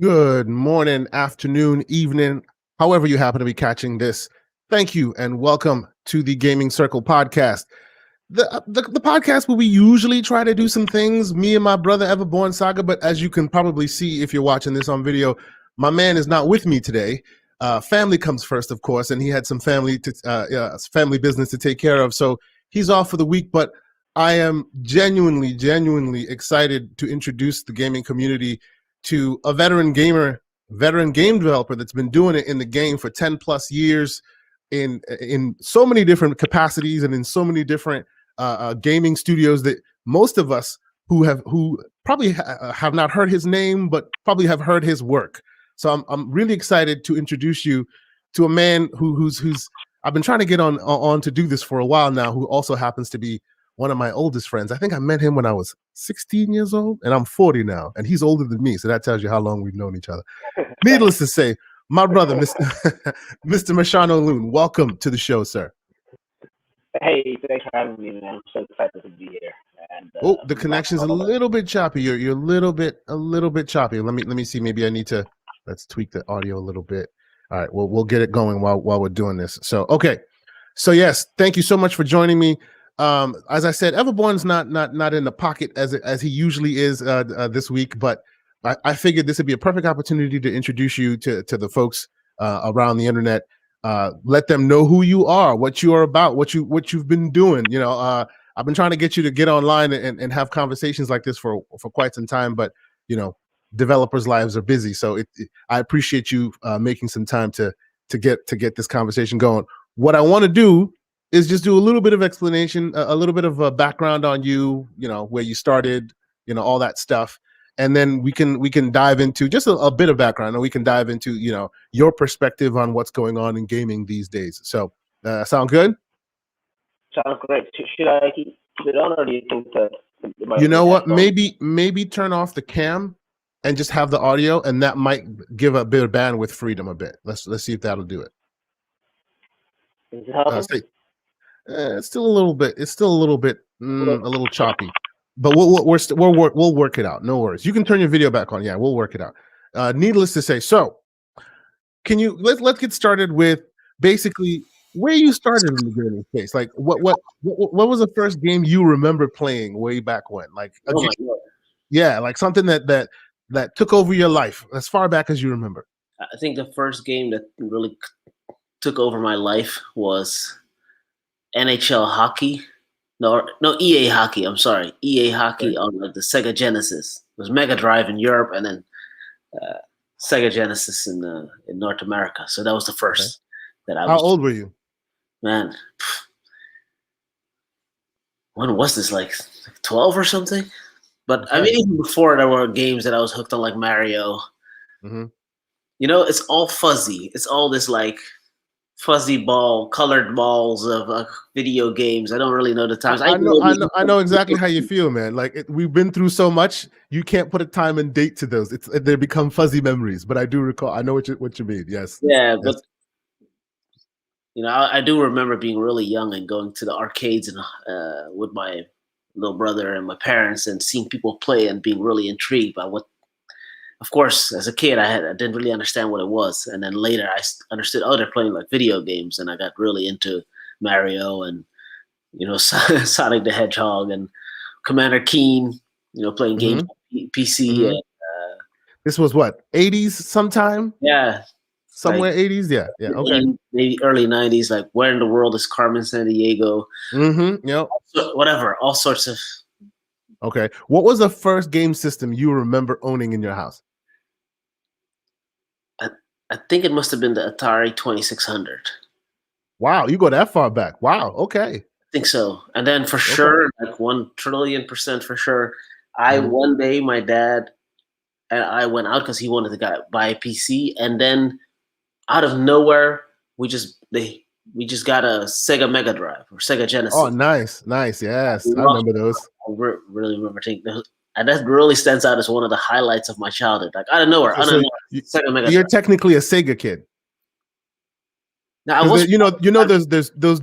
Good morning, afternoon, evening, however you happen to be catching this. Thank you and welcome to the Gaming Circle podcast. The podcast where we usually try to do some things, me and my brother Everborn Saga, but as you can probably see if you're watching this on video, my man is not with me today. Family comes first, of course, and he had some family business to take care of, so he's off for the week, but I am genuinely excited to introduce the gaming community to a veteran game developer that's been doing it in the game for 10 plus years in so many different capacities and in so many different gaming studios that most of us who probably have not heard his name, but probably have heard his work. So I'm really excited to introduce you to a man who's I've been trying to get on to do this for a while now, who also happens to be one of my oldest friends. I think I met him when I was 16 years old, and I'm 40 now, and he's older than me, so that tells you how long we've known each other. Needless to say, my brother, Mr. Marchiano Loen, welcome to the show, sir. Hey, thanks for having me, man. I'm so excited to be here. And the connection's a little bit choppy. You're a little bit choppy. Let me see. Maybe I need to let's tweak the audio a little bit. All right, we'll get it going while we're doing this. So okay, so yes, thank you so much for joining me. As I said, Everborn's not in the pocket as he usually is this week, but I figured this would be a perfect opportunity to introduce you to the folks around the internet. Let them know who you are, what you are about, what you've been doing. You know, I've been trying to get you to get online and have conversations like this for quite some time, but you know, developers' lives are busy, so I appreciate you making some time to get this conversation going. What I want to do is just do a little bit of explanation, a little bit of a background on you, you know, where you started, you know, all that stuff. And then we can dive into just a bit of background, and we can dive into, you know, your perspective on what's going on in gaming these days. So sound good? Sounds great. Should I keep it on, or do you think that you know what? Maybe turn off the cam and just have the audio, and that might give a bit of bandwidth freedom a bit. Let's see if that'll do it. Is it helping? It's still a little bit. It's still a little choppy, but we'll work it out. No worries. You can turn your video back on. Yeah, we'll work it out. Needless to say, so can you let's get started with basically where you started in the gaming space. Like what was the first game you remember playing way back when? Like yeah, like something that took over your life as far back as you remember. I think the first game that really took over my life was NHL hockey. No, EA hockey. I'm sorry, EA hockey on the Sega Genesis. It was Mega Drive in Europe, and then Sega Genesis in North America. So that was the first that I was. How old were you? Man, when was this? Like 12 or something? But I mean, even before, there were games that I was hooked on, like Mario. Mm-hmm. You know, it's all fuzzy. It's all this like fuzzy colored balls of video games. I don't really know the times. I know exactly how you feel, man. Like we've been through so much, you can't put a time and date to those. They become fuzzy memories. But I do recall. I know what you mean. Yes. Yeah, yes. But you know, I do remember being really young and going to the arcades and with my little brother and my parents and seeing people play and being really intrigued by what. Of course, as a kid, I didn't really understand what it was, and then later I understood. Oh, they're playing like video games, and I got really into Mario and Sonic the Hedgehog and Commander Keen. You know, playing games on PC. Mm-hmm. And, this was what 80s sometime. Yeah, somewhere like 80s. Yeah. Okay. Maybe early 90s. Like, where in the world is Carmen Sandiego? Mm-hmm. Yep. Whatever. All sorts of. Okay. What was the first game system you remember owning in your house? I think it must have been the Atari 2600. Wow, you go that far back. Wow, okay. I think so. And then for sure, like 1,000,000,000% for sure, one day my dad and I went out because he wanted to buy a PC, and then out of nowhere, we just got a Sega Mega Drive or Sega Genesis. Oh, nice. Yes, I remember those. I really remember taking those. And that really stands out as one of the highlights of my childhood. Like, out of nowhere, Sega Mega You're Drive. Technically a Sega kid. Now I Because was there's those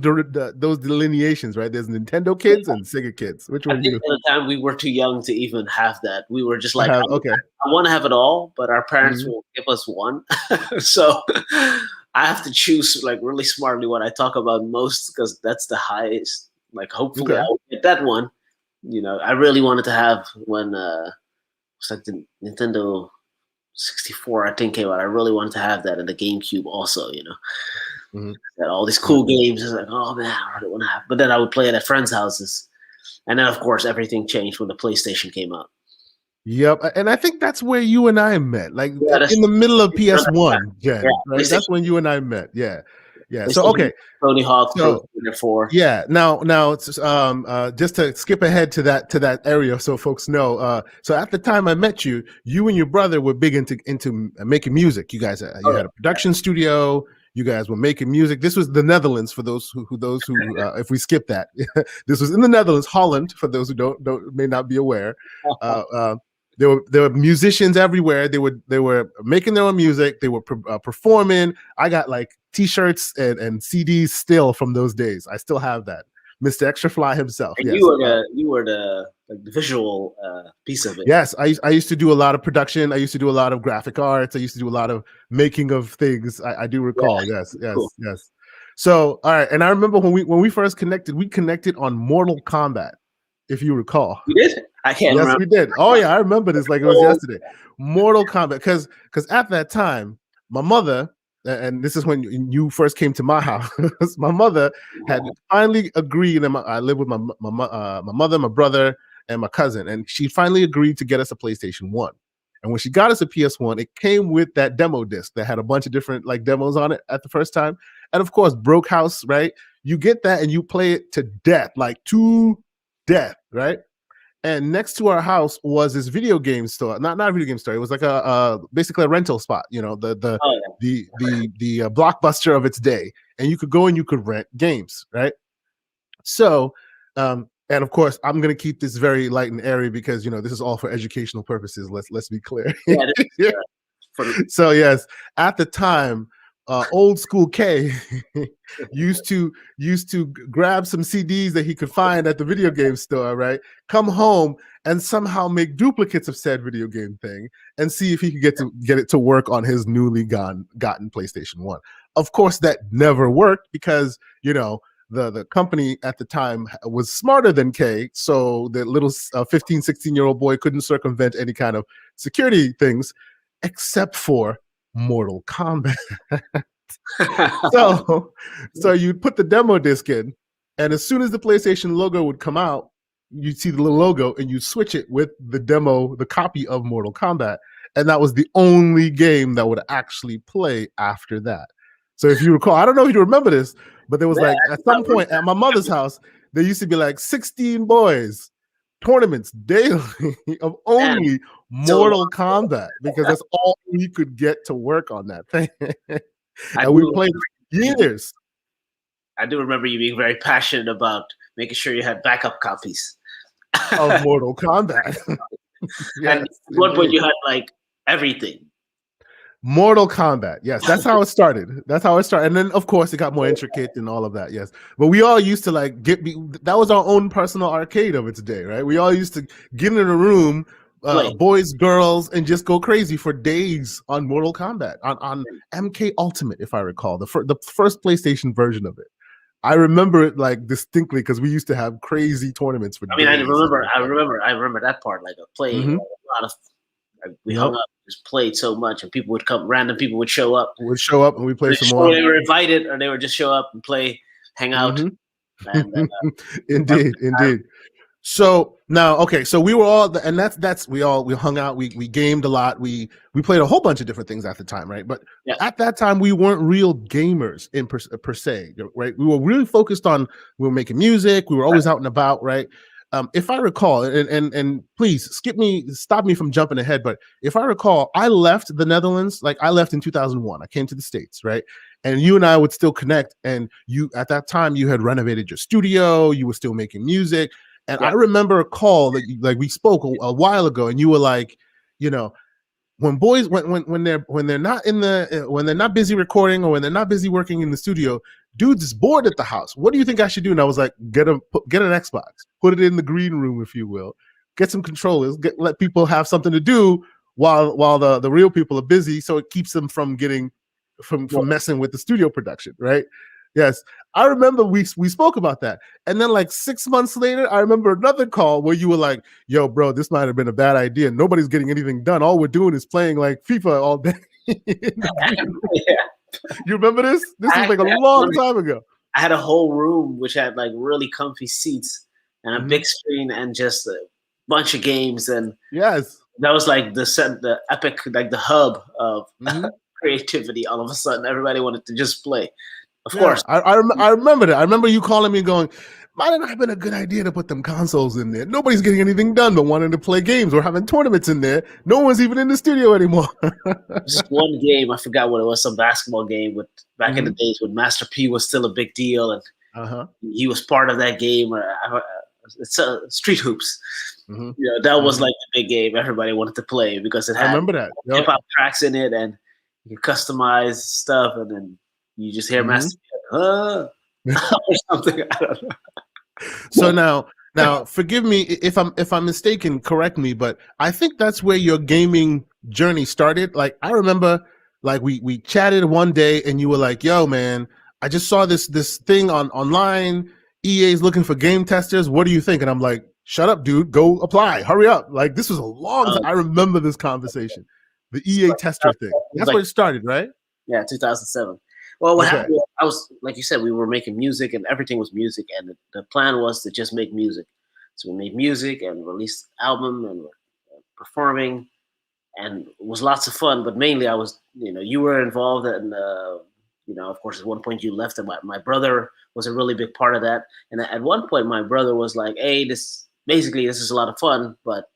delineations, right? There's Nintendo kids and Sega kids. Which I were think you? at the time we were too young to even have that. We were just I like, have okay. I want to have it all, but our parents Mhm. will give us one. So I have to choose like really smartly what I talk about most because that's the highest. Like hopefully I Okay. will get that one. I really wanted to have when it's like the Nintendo 64 I think came out. I really wanted to have that and the GameCube also. Mhm. That all these Yeah. cool games. It's like, oh man, I really want to have. But then I would play it at friends' houses, and then of course everything changed when the PlayStation came out. Yep, and I think that's where you and I met, like Yeah, that's in the middle of yeah, PS1 gen, right? That's PlayStation. when you and I met. Yeah, yeah. So PlayStation okay, Tony Hawk Pro so Skater 4. yeah, now it's just to skip ahead to that area so folks know. So at the time I met you, you and your brother were big into making music. You guys you Oh, had a production studio. You guys were making music. This was the Netherlands for those who if we skip that. This was in the Netherlands, Holland for those who don't may not be aware. yeah. There were musicians everywhere. They were making their own music. They were performing. I got like T-shirts and CDs still from those days. I still have that. Mr. Extra Fly himself. And Yes. you were the like the visual piece of it. Yes, I used to do a lot of production. I used to do a lot of graphic arts. I used to do a lot of making of things. I do recall. Yeah, Yes, cool. yes. So, all right, and I remember when we first connected, we connected on Mortal Kombat, if you recall. You did? I can't Yes, remember. we did. Oh yeah, I remember this like it was yesterday. Mortal Kombat, because at that time, my mother, and this is when you first came to my house. My mother had finally agreed, and I live with my mother, my brother, and my cousin, and she finally agreed to get us a PlayStation 1. And when she got us a PS1, it came with that demo disc that had a bunch of different like demos on it at the first time. And of course, Broke House, right? You get that and you play it to death, like to death, right? And next to our house was this video game store, not a video game store. It was like a basically a rental spot, the Oh, yeah. the Blockbuster of its day, and you could go and you could rent games, right? So, and of course, I'm gonna keep this very light and airy because this is all for educational purposes. Let's be clear. Yeah, this is, for So yes, at the time, old school K used to grab some CDs that he could find at the video game store, right? Come home and somehow make duplicates of said video game thing and see if he could get it to work on his newly gotten PlayStation 1. Of course, that never worked because the company at the time was smarter than K, so the little 15, 16-year-old boy couldn't circumvent any kind of security things except for Mortal Kombat. So you'd put the demo disc in, and as soon as the PlayStation logo would come out, you'd see the little logo and you switch it with the copy of Mortal Kombat. And that was the only game that would actually play after that. So if you recall, I don't know if you remember this, but there was like at some point at my mother's house, there used to be like 16 boys tournaments daily of only Mortal Kombat because that's all we could get to work on that thing. And we played years. I do remember you being very passionate about making sure you had backup copies of Mortal Kombat. Yes, and at one point you had like everything. Mortal Kombat. Yes, that's how it started. And then of course it got more intricate and all of that. Yes. But we all used to like that was our own personal arcade of its day, right? We all used to get in a room, boys, girls, and just go crazy for days on Mortal Kombat on MK Ultimate, if I recall, the first PlayStation version of it. I remember it like distinctly because we used to have crazy tournaments for days. I remember that part, like playing like, a lot of. We hung up, just played so much, and people would come. Random people would show up. And we played some more. They were invited, or they would just show up and play, hang out. And, indeed. So now, okay, so we were all, and we hung out, we gamed a lot, we played a whole bunch of different things at the time, right? But at that time, we weren't real gamers per se, right? We were really focused on we were making music, we were always out and about, right? If I recall, and please stop me from jumping ahead, but if I recall, I left the Netherlands, like I left in 2001. I came to the States, right? And you and I would still connect. And you, at that time, you had renovated your studio, you were still making music. And I remember a call that we spoke a while ago, and you were like, when boys when they're not in the when they're not busy recording or when they're not busy working in the studio, dudes is bored at the house. What do you think I should do? And I was like, get an Xbox, put it in the green room, if you will, get some controllers, let people have something to do while the real people are busy, so it keeps them from getting from messing with the studio production, right? Yes, I remember we spoke about that, and then like 6 months later, I remember another call where you were like, "Yo, bro, this might have been a bad idea. Nobody's getting anything done. All we're doing is playing like FIFA all day." You remember this? This was like a long time ago. I had a whole room which had like really comfy seats and a big screen and just a bunch of games, and yes, that was like the epic, like the hub of creativity. All of a sudden, everybody wanted to just play. Of course, I remember that. I remember you calling me going, might it not have been a good idea to put them consoles in there? Nobody's getting anything done but wanting to play games. We're having tournaments in there. No one's even in the studio anymore. Just one game, I forgot what it was, some basketball game with back in the days when Master P was still a big deal, and he was part of that game. It's Street Hoops. You know, that was like the big game everybody wanted to play because it had hip hop tracks in it, and you could customize stuff, and then you just hear Master P, or something. I don't know. So now, forgive me if I'm mistaken. Correct me, but I think that's where your gaming journey started. Like I remember, like we chatted one day, and you were like, "Yo, man, I just saw this thing online. EA's looking for game testers. What do you think?" And I'm like, "Shut up, dude. Go apply. Hurry up!" Like this was a long time. I remember this conversation, the EA tester thing. That's where it started, right? Yeah, 2007. Well, what happened was, I was, like you said, we were making music and everything was music. And the plan was to just make music. So we made music and released an album and performing. And it was lots of fun. But mainly I was, you were involved. And, of course, at one point you left. And my brother was a really big part of that. And at one point, my brother was like, hey, this is a lot of fun. But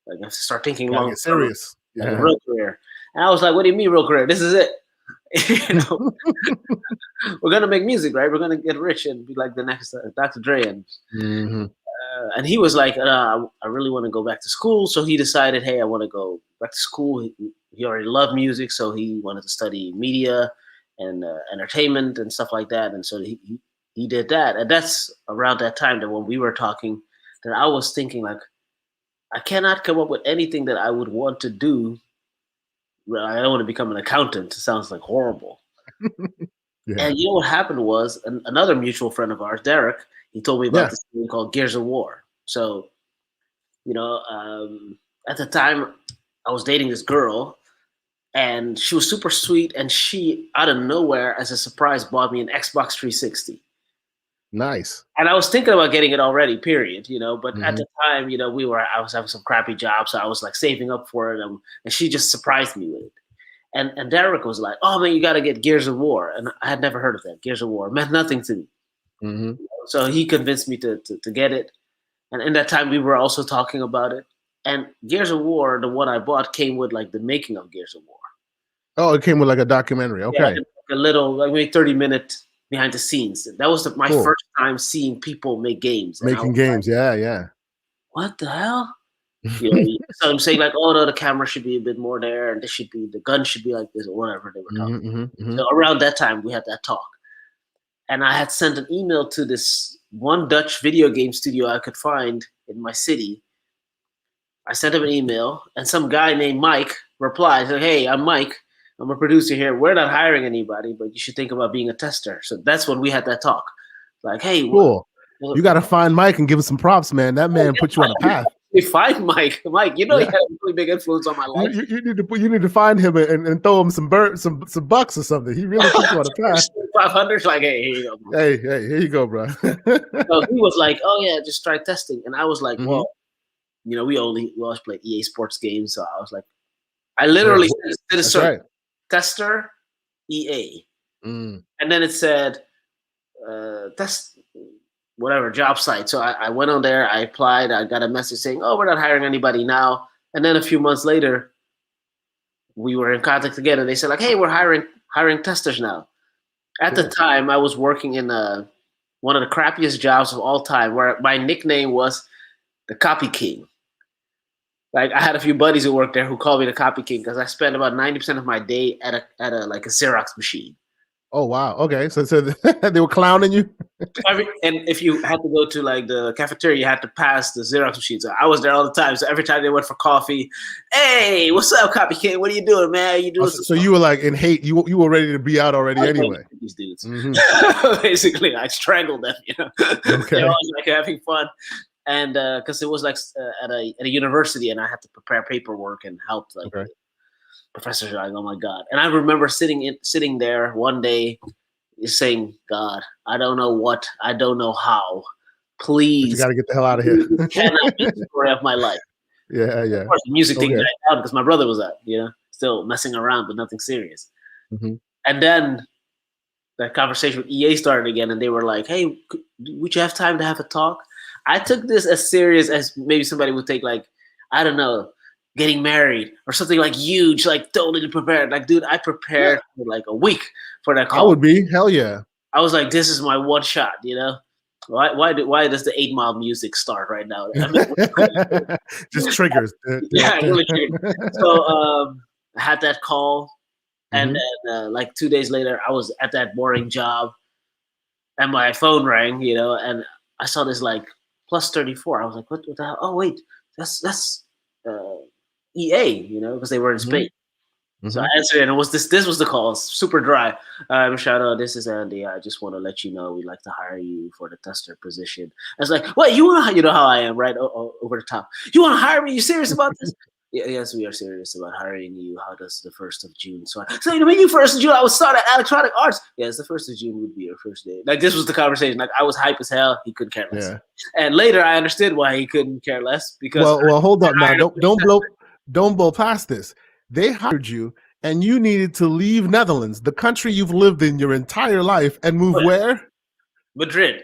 like, I have to start thinking long serious. Like a real career. And I was like, what do you mean real career? This is it. We're gonna make music, right? We're gonna get rich and be like the next Dr. Dre, and he was like, I really want to go back to school. So he decided, hey, I want to go back to school. He already loved music, so he wanted to study media and entertainment and stuff like that. And so he did that, and that's around that time that when we were talking, that I was thinking like, I cannot come up with anything that I would want to do. I don't want to become an accountant. It sounds like horrible. And you know what happened was another mutual friend of ours, Derek, he told me about this thing called Gears of War. So, at the time I was dating this girl and she was super sweet, and she out of nowhere as a surprise bought me an Xbox 360. Nice. And I was thinking about getting it already, period, but at the time, I was having some crappy job. So I was like saving up for it. And she just surprised me with it. And Derek was like, oh man, you got to get Gears of War. And I had never heard of that. Gears of War. It meant nothing to me. So he convinced me to get it. And in that time we were also talking about it. And Gears of War, the one I bought, came with like the making of Gears of War. Oh, it came with like a documentary. Okay. Yeah, like a little, like maybe 30-minute behind the scenes. That was my first time seeing people make games. Making games, like, yeah. What the hell? So I'm saying like, oh no, the camera should be a bit more there, and the gun should be like this, or whatever they were talking. So around that time, we had that talk, and I had sent an email to this one Dutch video game studio I could find in my city. I sent him an email, and some guy named Mike replied, like, hey, I'm Mike. I'm a producer here. We're not hiring anybody, but you should think about being a tester. So that's when we had that talk. Like, hey, cool. You got to find Mike and give him some props, man. That man put you on a path. We find Mike. Mike, he had a really big influence on my life. You need to find him and throw him some bucks or something. He really put you on a path. 500, like, hey, here you go. Bro. Hey, here you go, bro. So he was like, oh yeah, just try testing, and I was like, well, we always played EA Sports games, so I was like, I literally did a search. Right. Tester EA, and then it said test whatever job site. So I went on there, I applied, I got a message saying, oh, we're not hiring anybody now. And then a few months later, we were in contact again, and they said like, hey, we're hiring testers now. At the time, I was working in one of the crappiest jobs of all time, where my nickname was the Copy King. Like I had a few buddies who worked there who called me the Copy King because I spent about 90% of my day at a like a Xerox machine. Oh wow. Okay. So they were clowning you. And if you had to go to like the cafeteria, you had to pass the Xerox machine. So I was there all the time. So every time they went for coffee, hey, what's up, Copy King? What are you doing, man? You doing? So you were like in hate. You were ready to be out already anyway. These dudes, Mhm. basically, I strangled them. Okay. They're always like having fun, and because it was like at a university, and I had to prepare paperwork and help like Okay. professors. Like, oh my god! And I remember sitting there one day saying, God, I don't know what, I don't know how. But you Please, got to get the hell out of here. this cannot be the story of my life. Yeah. Of course, the music thing Okay. died down because my brother was at, still messing around, but nothing serious. Mhm. And then that conversation with EA started again, and they were like, hey, would you have time to have a talk? I took this as serious as maybe somebody would take, like, I don't know, getting married or something like huge, like totally prepared. Like, dude, I prepared for like a week for that call. I would be. Hell yeah. I was like, this is my one shot, Why does the 8 Mile music start right now? I mean, Just triggers. yeah, really triggered. So I had that call, and then like 2 days later, I was at that boring job, and my phone rang, and I saw this like plus 34. I was like, what the hell? Oh wait, that's EA, because they were in Spain. So I answered, and it was this was the call, super dry. Machado, this is Andy. I just want to let you know we'd like to hire you for the tester position. I was like, what? You know how I am, right? Over the top. You want to hire me? You serious about this? Yes, we are serious about hiring you. How does the 1st of June? So you mean you 1st of June? I would start at Electronic Arts. Yes, the 1st of June would be your first day. Like this was the conversation. Like I was hype as hell. He couldn't care less. Yeah. And later I understood why he couldn't care less because well, hold up now. Don't blow past this. They hired you, and you needed to leave Netherlands, the country you've lived in your entire life, and move where? Madrid.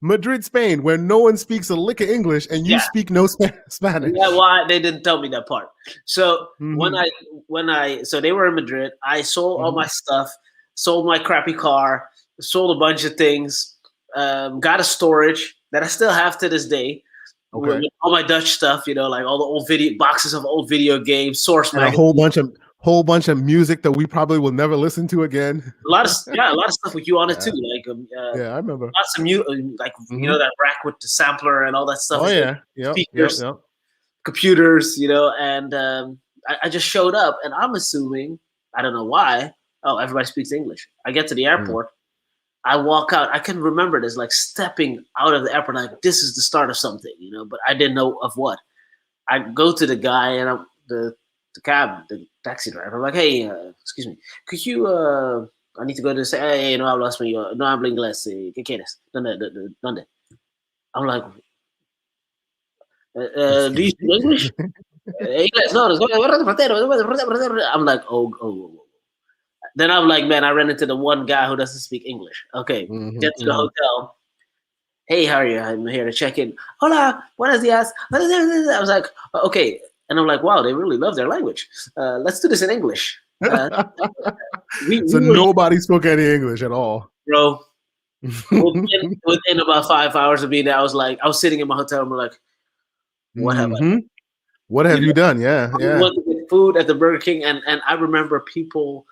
Madrid, Spain, where no one speaks a lick of English, and you speak no Spanish. Yeah, well, they didn't tell me that part. So so they were in Madrid. I sold all my stuff, sold my crappy car, sold a bunch of things, got a storage that I still have to this day. Okay. With all my Dutch stuff, like all the old boxes of old video games, Source and magazine. a whole bunch of music that we probably will never listen to again. A lot of stuff with you on it too. Like yeah, I remember lots of like that rack with the sampler and all that stuff. Oh yeah, speakers, computers, and I just showed up, and I'm assuming, I don't know why. Oh, everybody speaks English. I get to the airport. I walk out. I can remember this, like stepping out of the airport, like this is the start of something, but I didn't know of what. I go to the guy and the taxi driver. I'm like, hey, excuse me, could you? I need to go to say, hey, no hablo español, no hablo inglés. ¿Qué quieres? ¿Dónde? I'm like, do you speak English? English? No. I'm like, oh. Then I'm like, man, I ran into the one guy who doesn't speak English. Okay, get to the hotel. Hey, how are you? I'm here to check in. Hola, buenos dias. I was like, okay. And I'm like, wow, they really love their language. Let's do this in English. So nobody spoke any English at all. Bro, within about 5 hours of being there, I was sitting in my hotel room like, what have I done? What have you done? Yeah. I went to get food at the Burger King, and I remember people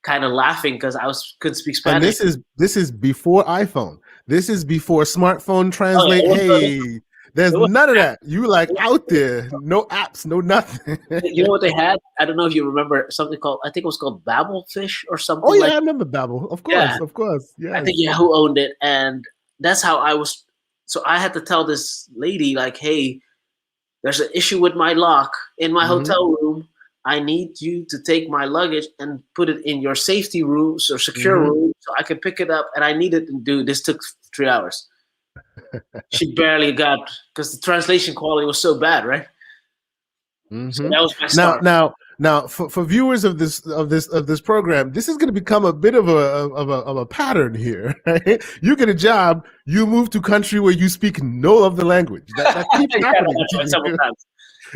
kind of laughing because couldn't speak Spanish. And this is before iPhone. This is before smartphone translate. Hey, there's none of that. You like out there, no apps, no nothing. You know what they had? I don't know if you remember something called, I think it was called Babelfish or something. Oh yeah, I remember Babel. Of course. Yeah. I think Yahoo owned it, and that's how I was. So I had to tell this lady, like, hey, there's an issue with my lock in my hotel room. I need you to take my luggage and put it in your safety rooms or secure room so I can pick it up. And I needed to do this. Took 3 hours. She barely got, because the translation quality was so bad, right? So that was my start. Now, for viewers of this program, this is going to become a bit of a pattern here. Right? You get a job, you move to a country where you speak no other language. That keeps happening. Several times.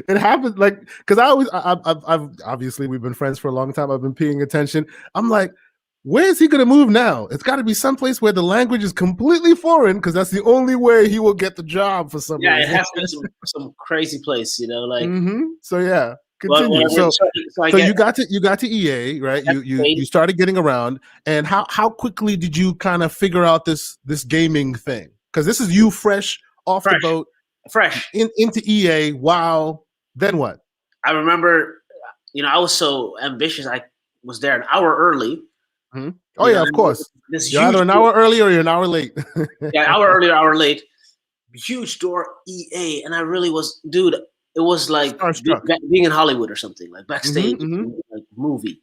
It happens, like, because I've obviously we've been friends for a long time. I've been paying attention. I'm like, where is he going to move now? It's got to be someplace where the language is completely foreign, because that's the only way he will get the job for some Yeah, reason. it has to be some crazy place, like. So yeah, continue. So you got to EA, right? You started getting around, and how quickly did you kind of figure out this gaming thing? Because this is you fresh off the boat, into EA. Wow. Then what? I remember, I was so ambitious. I was there an hour early. Mm-hmm. Oh yeah, of course. You're either an hour early or you're an hour late. Yeah, hour early, hour late. Huge door, EA, and I really was, dude. It was like being in Hollywood or something, like backstage, like movie.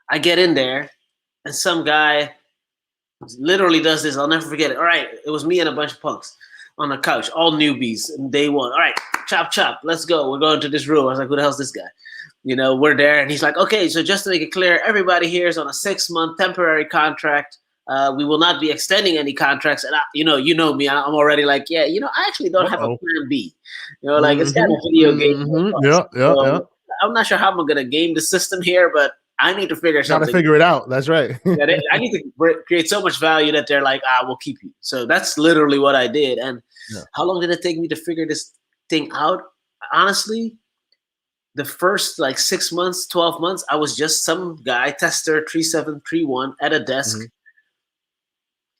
I get in there, and some guy literally does this. I'll never forget it. All right, it was me and a bunch of punks on the couch, all newbies, and day one. All right, chop, chop, let's go. We're going to this room. I was like, who the hell's this guy? We're there, and he's like, okay, so just to make it clear, everybody here is on a 6-month temporary contract. We will not be extending any contracts. And you know me, I'm already like, yeah, I actually don't have a plan B. Like it's kind of video game. Yeah. I'm not sure how I'm gonna game the system here, but I need to figure something. Gotta figure it out. That's right. I need to create so much value that they're like, we'll keep you. So that's literally what I did. And how long did it take me to figure this thing out? Honestly, the first 6 months, 12 months, I was just some guy, tester 3731 at a desk.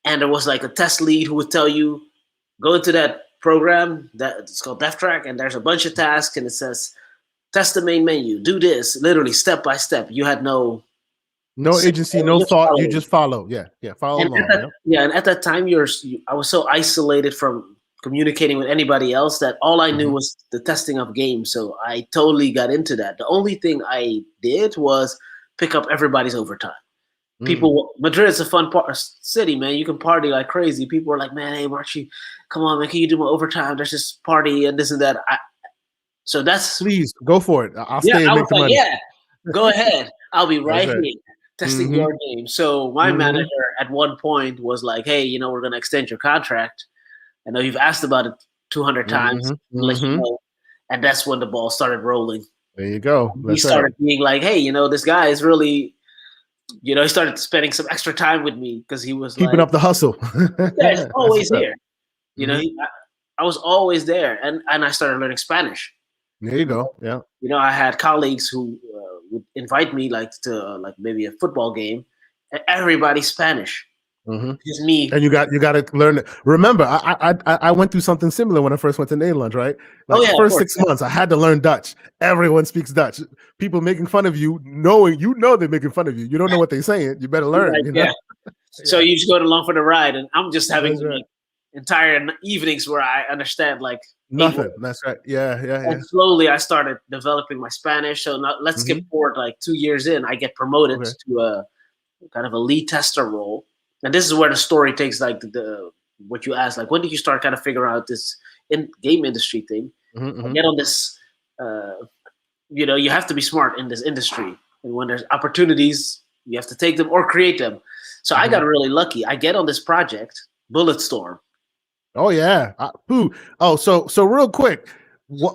And there was a test lead who would tell you, go into that program that it's called DevTrack, and there's a bunch of tasks, and it says, test the main menu, do this, literally step by step. You had no agency, no thought. You just follow. Yeah, follow along. And at that time, I was so isolated from communicating with anybody else that all I knew was the testing of games. So I totally got into that. The only thing I did was pick up everybody's overtime. People, Madrid's a fun city, man. You can party like crazy. People are like, man, hey, Marchi, come on, man, can you do my overtime? There's this party and this and that. So that's please go for it. I'll stay and make the money. Yeah, go ahead. I'll be right here testing your game. So my manager at one point was like, hey, we're gonna extend your contract. I know you've asked about it 200 times. Let you know. And that's when the ball started rolling. There you go. He started being like, hey, this guy is really. He started spending some extra time with me because he was keeping up the hustle. Yeah, it's always here. I was always there, and I started learning Spanish. There you go. Yeah. I had colleagues who would invite me to maybe a football game, and everybody's Spanish. Just me. And you got to learn. Remember, I went through something similar when I first went to Netherlands, right? First 6 months, I had to learn Dutch. Everyone speaks Dutch. People making fun of you, knowing they're making fun of you. You don't know what they're saying. You better learn. Right, So you just go along for the ride, and I'm just having entire evenings where I understand nothing. That's right. Yeah. And slowly I started developing my Spanish. So now let's skip forward 2 years in. I get promoted to a kind of a lead tester role. And this is where the story takes what you asked, when did you start kind of figuring out this game industry thing? Get on this, you have to be smart in this industry. And when there's opportunities, you have to take them or create them. So I got really lucky. I get on this project, Bulletstorm. Oh yeah. So real quick,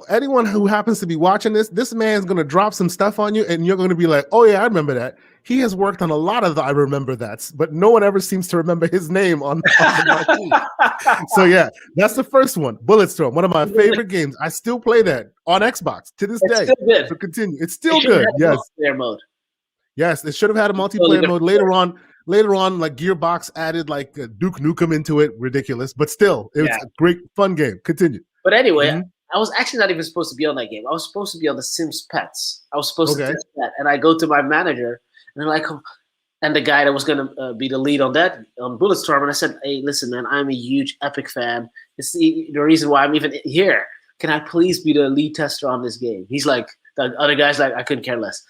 anyone who happens to be watching this man's going to drop some stuff on you, and you're going to be like, oh yeah, I remember that. He has worked on a lot of the I remember that's, but no one ever seems to remember his name on the marquee. So yeah, that's the first one, Bulletstorm, one of my favorite games. I still play that on Xbox to this day. Still good. So continue. It's still good. Yes. Multiplayer mode. Yes, it should have had a multiplayer mode later on. Later on, Gearbox added Duke Nukem into it. Ridiculous, but still, it was a great, fun game. Continue. But anyway, I was actually not even supposed to be on that game. I was supposed to be on the Sims Pets. I was supposed to test that, and I go to my manager, and and the guy that was going to be the lead on Bulletstorm, and I said, hey, listen, man, I'm a huge Epic fan. It's the reason why I'm even here. Can I please be the lead tester on this game? He's like, the other guy's like, I couldn't care less.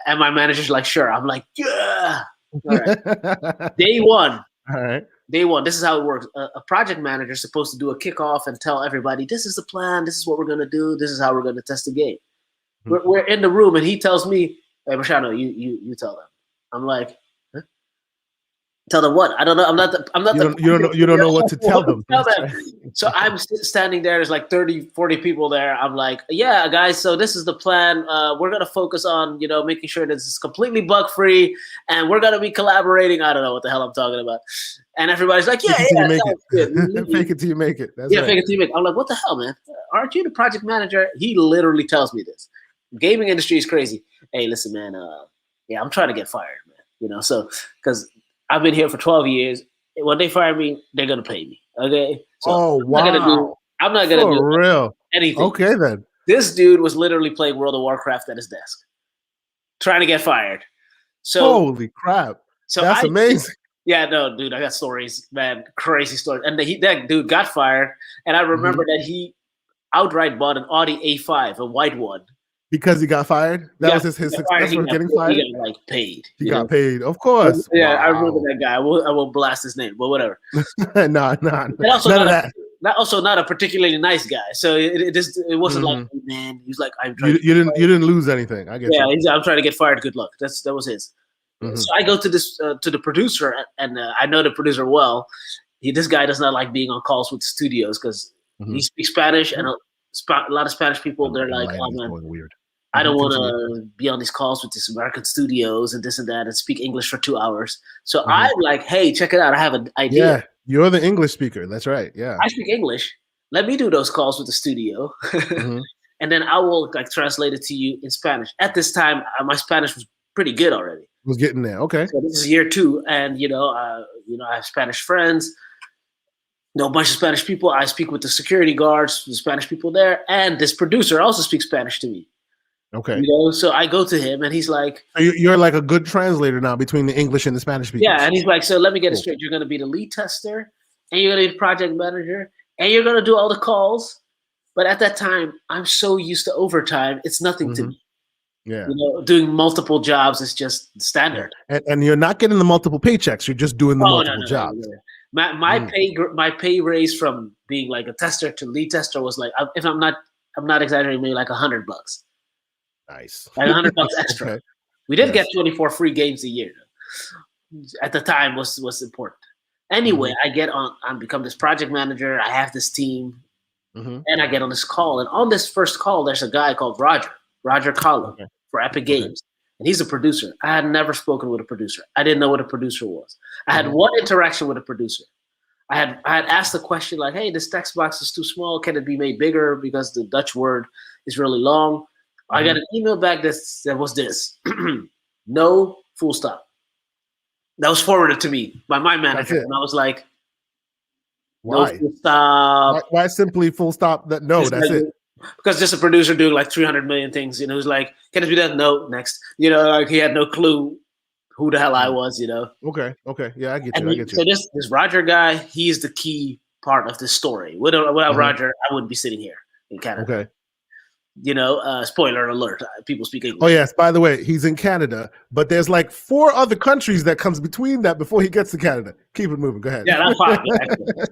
And my manager's like, sure. I'm like, yeah. All right. Day one. All right. Day one. This is how it works. A project manager is supposed to do a kickoff and tell everybody, this is the plan. This is what we're going to do. This is how we're going to test the game. We're in the room, and he tells me, hey, Marchiano, you tell them. I'm like, huh? Tell them what? I don't know. I'm not You don't know what to tell them. Tell them. So I'm standing there. There's like 30, 40 people there. I'm like, yeah, guys. So this is the plan. We're gonna focus on making sure this is completely bug free, and we're gonna be collaborating. I don't know what the hell I'm talking about. And everybody's like, yeah, Fake it till you make it. That's right. Fake it till you make it. I'm like, what the hell, man? Aren't you the project manager? He literally tells me this. Gaming industry is crazy. Hey, listen, man. Yeah, I'm trying to get fired, man. So because I've been here for 12 years. When they fire me, they're gonna pay me. Okay. So wow. I'm not gonna do real anything. Okay, then. This dude was literally playing World of Warcraft at his desk, trying to get fired. So holy crap! So that's amazing. Yeah, no, dude, I got stories, man, crazy stories. And that dude got fired, and I remember that he outright bought an Audi A5, a white one. Because he got fired? That was his success for getting fired? He got paid. He got paid, of course. Yeah, wow. I remember that guy. I won't blast his name, but whatever. None of that. Not a particularly nice guy. So it wasn't like, man, he was like, you didn't lose anything. I guess. Yeah, I'm trying to get fired. Good luck. That was his. So I go to to the producer, and I know the producer well. This guy does not like being on calls with studios because he speaks Spanish, and a lot of Spanish people, they're like, oh man, weird. I don't want to be on these calls with these American studios and this and that and speak English for 2 hours. So I'm like, hey, check it out. I have an idea. Yeah, you're the English speaker. That's right. Yeah. I speak English. Let me do those calls with the studio. And then I will translate it to you in Spanish. At this time, my Spanish was pretty good already. Was getting there. Okay. So this is year 2. And, I have Spanish friends. A bunch of Spanish people. I speak with the security guards, the Spanish people there. And this producer also speaks Spanish to me. Okay. So I go to him and he's like, so you're like a good translator now between the English and the Spanish people. Yeah. And he's like, so let me get it straight. You're going to be the lead tester and you're going to be the project manager and you're going to do all the calls. But at that time, I'm so used to overtime. It's nothing to me. Yeah. Doing multiple jobs is just standard. And you're not getting the multiple paychecks. You're just doing the multiple jobs. No. My pay raise from being like a tester to lead tester was like, if I'm not exaggerating, maybe like $100. Nice. Like $100 extra. Okay. We did get 24 free games a year. At the time was important. Anyway, I get on. I become this project manager. I have this team, and I get on this call. And on this first call, there's a guy called Roger Collin for Epic Games, and he's a producer. I had never spoken with a producer. I didn't know what a producer was. I had one interaction with a producer. I had asked the question like, "Hey, this text box is too small. Can it be made bigger because the Dutch word is really long?" I got an email back that was this. No, full stop. That was forwarded to me by my manager. And I was like, why? No, full stop. Why simply full stop? That's it. Because just a producer doing like 300 million things, who's like, can it be done? No, next. Like he had no clue who the hell I was, Okay. Yeah, I get you. So this Roger guy, he's the key part of this story. Without Roger, I wouldn't be sitting here in Canada. Okay. Spoiler alert, people speak English. Oh yes, by the way, he's in Canada, but there's like 4 other countries that comes between that before he gets to Canada. Keep it moving. Go ahead. Yeah, that's 5.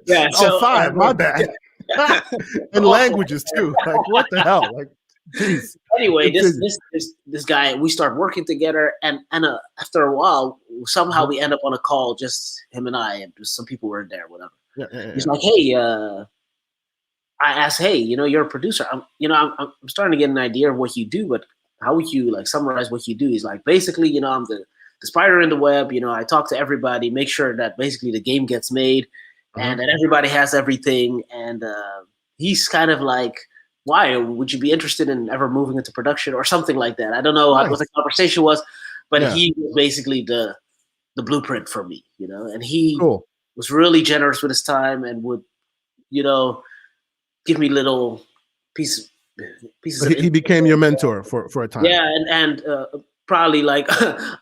Yeah, so 5. My bad. Yeah. And languages too. Like what the hell? Like, geez. Anyway, this guy, we start working together, and after a while, somehow we end up on a call, just him and I, and some people were there, whatever. Yeah. He's like, hey, I asked, hey, you're a producer. I'm starting to get an idea of what you do, but how would you summarize what you do? He's like, basically, I'm the spider in the web. I talk to everybody, make sure that basically the game gets made, and that everybody has everything. And he's kind of like, why would you be interested in ever moving into production or something like that? I don't know what the conversation was, but he was basically the blueprint for me, And he was really generous with his time and would, give me little pieces. He became your mentor for a time. Yeah, and probably like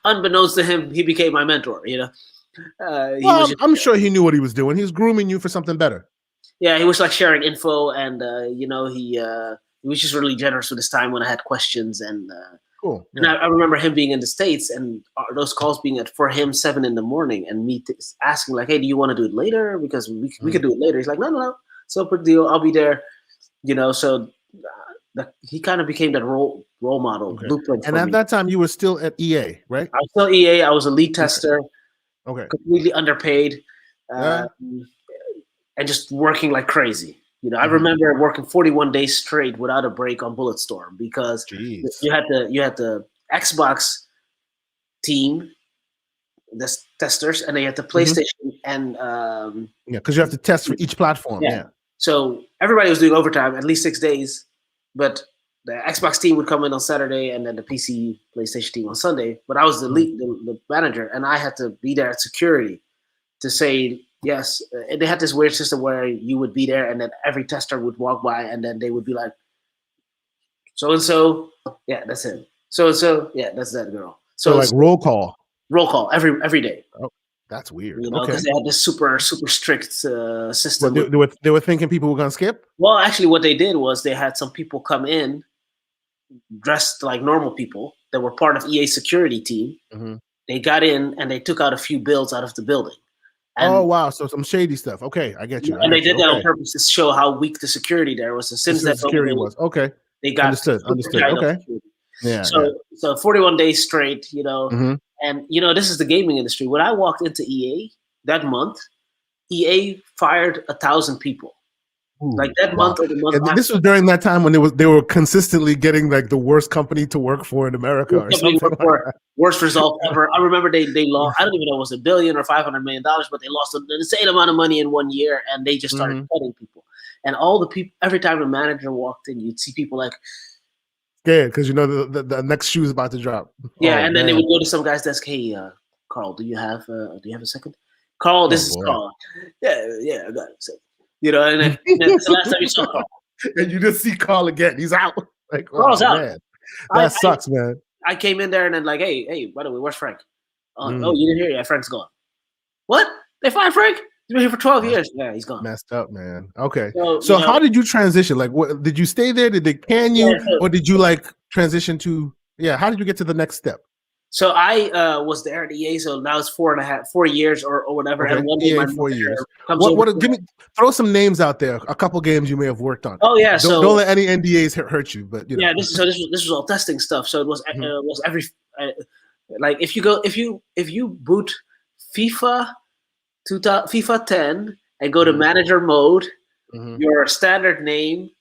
unbeknownst to him, he became my mentor. I'm sure he knew what he was doing. He was grooming you for something better. Yeah, he was like sharing info, and he was just really generous with his time when I had questions. And cool. Yeah. And I remember him being in the States, and those calls being for him 7 a.m, and me asking like, "Hey, do you want to do it later? Because we could do it later." He's like, "No. So big deal. I'll be there." So he kind of became that role model blueprint. And at that time, you were still at EA, right? I was still EA. I was a lead tester. Okay. completely underpaid, Yeah. and just working like crazy. I Mhm. remember working 41 days straight without a break on Bulletstorm because Jeez. you had the Xbox team, the testers, and they had the Mhm. PlayStation and Yeah, because you have to test for each platform. yeah. Yeah. So everybody was doing overtime at least 6 days, but the Xbox team would come in on Saturday and then the PC PlayStation team on Sunday. But I was the Mhm. lead, the manager, and I had to be there at security to say yes. And they had this weird system where you would be there, and then every tester would walk by, and then they would be like, "So and so, yeah, that's him. So and so, yeah, that's that girl." So like roll call. roll call every day. Oh, that's weird. Because Okay. they had this super strict Well, system. they were thinking people were gonna skip. Well, actually, what they did was they had some people come in dressed like normal people that were part of EA security team. Mhm. They got in and they took out a few builds out of the building. Oh And wow, so some shady stuff. Okay, I get you. they did that on purpose to show how weak the security there was. And since that security was okay. they got Understood. super tight on Okay. security. Yeah. So 41 days straight, Mhm. and this is the gaming industry. When I walked into EA that month, EA fired 1,000 people. Ooh, Like that wow. month or the month And this after. was during that time when they were consistently getting like the worst company to work for in America or something like that. Worst result ever. I remember they lost. I don't even know if it was $1 billion or $500 million, but they lost an insane amount of money in 1 year, and they just started cutting people. And all the people, every time the manager walked in, you'd see people like scared because the next shoe is about to drop. yeah, Oh, and then they would go to some guy's desk. Hey, Carl, do you have a second? Carl, this is boy. Carl. Yeah, I got a second. And then that's the last time you saw Carl. And you just see Carl again. He's out. Like, Carl's out. Man. That sucks, man. I came in there and then like, hey, by the way, where's Frank? Oh, Mm. you didn't hear? Yeah, Frank's gone. What? They fired Frank? He's been here for 12 years. Yeah, he's gone. Messed up, man. Okay. So, how did you transition? Like, what did you stay there? Did they can you, or did you like transition to? Yeah, how did you get to the next step? So I was there at EA. So now it's 4 years or whatever. Okay. And one day EA my 4 years. comes over. Give me throw some names out there. A couple games you may have worked on. Oh yeah. Don't let any NDAs hurt you. But yeah, this was all testing stuff. So it was was every like if you boot FIFA 10 and go to manager mode, your standard name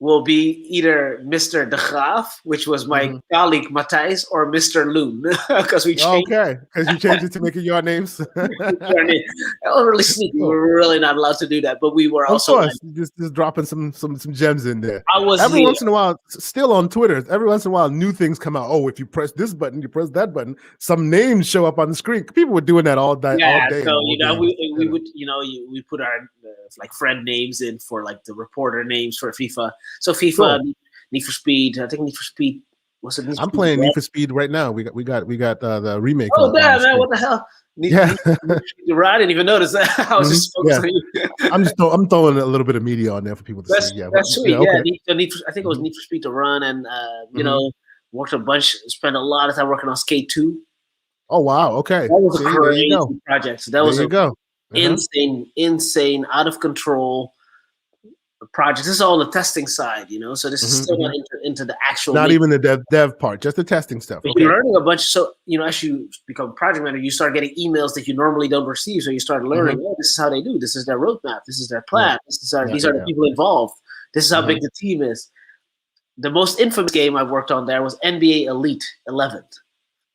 will be either Mr. De Graaf, which was my colleague Matthijs, or Mr. Loen, because we changed. Okay, because you changed it to make it your names. That was really sneaky. We were really not allowed to do that, but we were also of course, just dropping some gems in there. I was every once in a while, still on Twitter. Every once in a while, new things come out. Oh, if you press this button, you press that button, some names show up on the screen. People were doing that all day. Yeah, all day so we would we put our like friend names in for like the reporter names for FIFA. So FIFA, Need for Speed. I think Need for Speed. What's it? I'm playing Need for Speed right now. We got the remake. Oh damn, man! What the hell? Need I didn't even notice that. I was just focused on you. I'm throwing a little bit of media on there for people to see. Yeah, that's sweet. Okay. I think it was Need for Speed to Run, and worked a bunch. Spent a lot of time working on Skate 2. Oh wow! Okay, that was a crazy project. So that was insane, out of control project. This is all on the testing side, So this is still not into the actual. Not even the dev part, just the testing stuff. But you're learning a bunch. So as you become project manager, you start getting emails that you normally don't receive. So you start learning. Oh, this is how they do. This is their roadmap. This is their plan. These are the people involved. This is how big the team is. The most infamous game I worked on there was NBA Elite 11.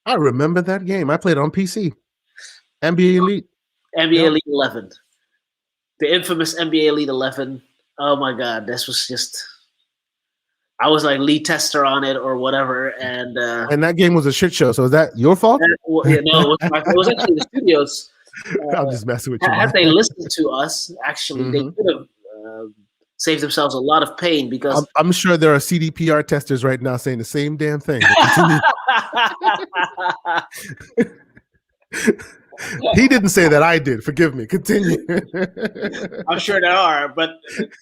I remember that game. I played it on PC. NBA Elite. NBA Elite 11. The infamous NBA Elite 11. Oh my God, this was just. I was like lead tester on it or whatever, and that game was a shit show. So is that your fault? No, it was actually the studios. I'm just messing with you. Had they listened to us, actually, they could have saved themselves a lot of pain because I'm sure there are CDPR testers right now saying the same damn thing. He didn't say that. I did. Forgive me. Continue. I'm sure there are, but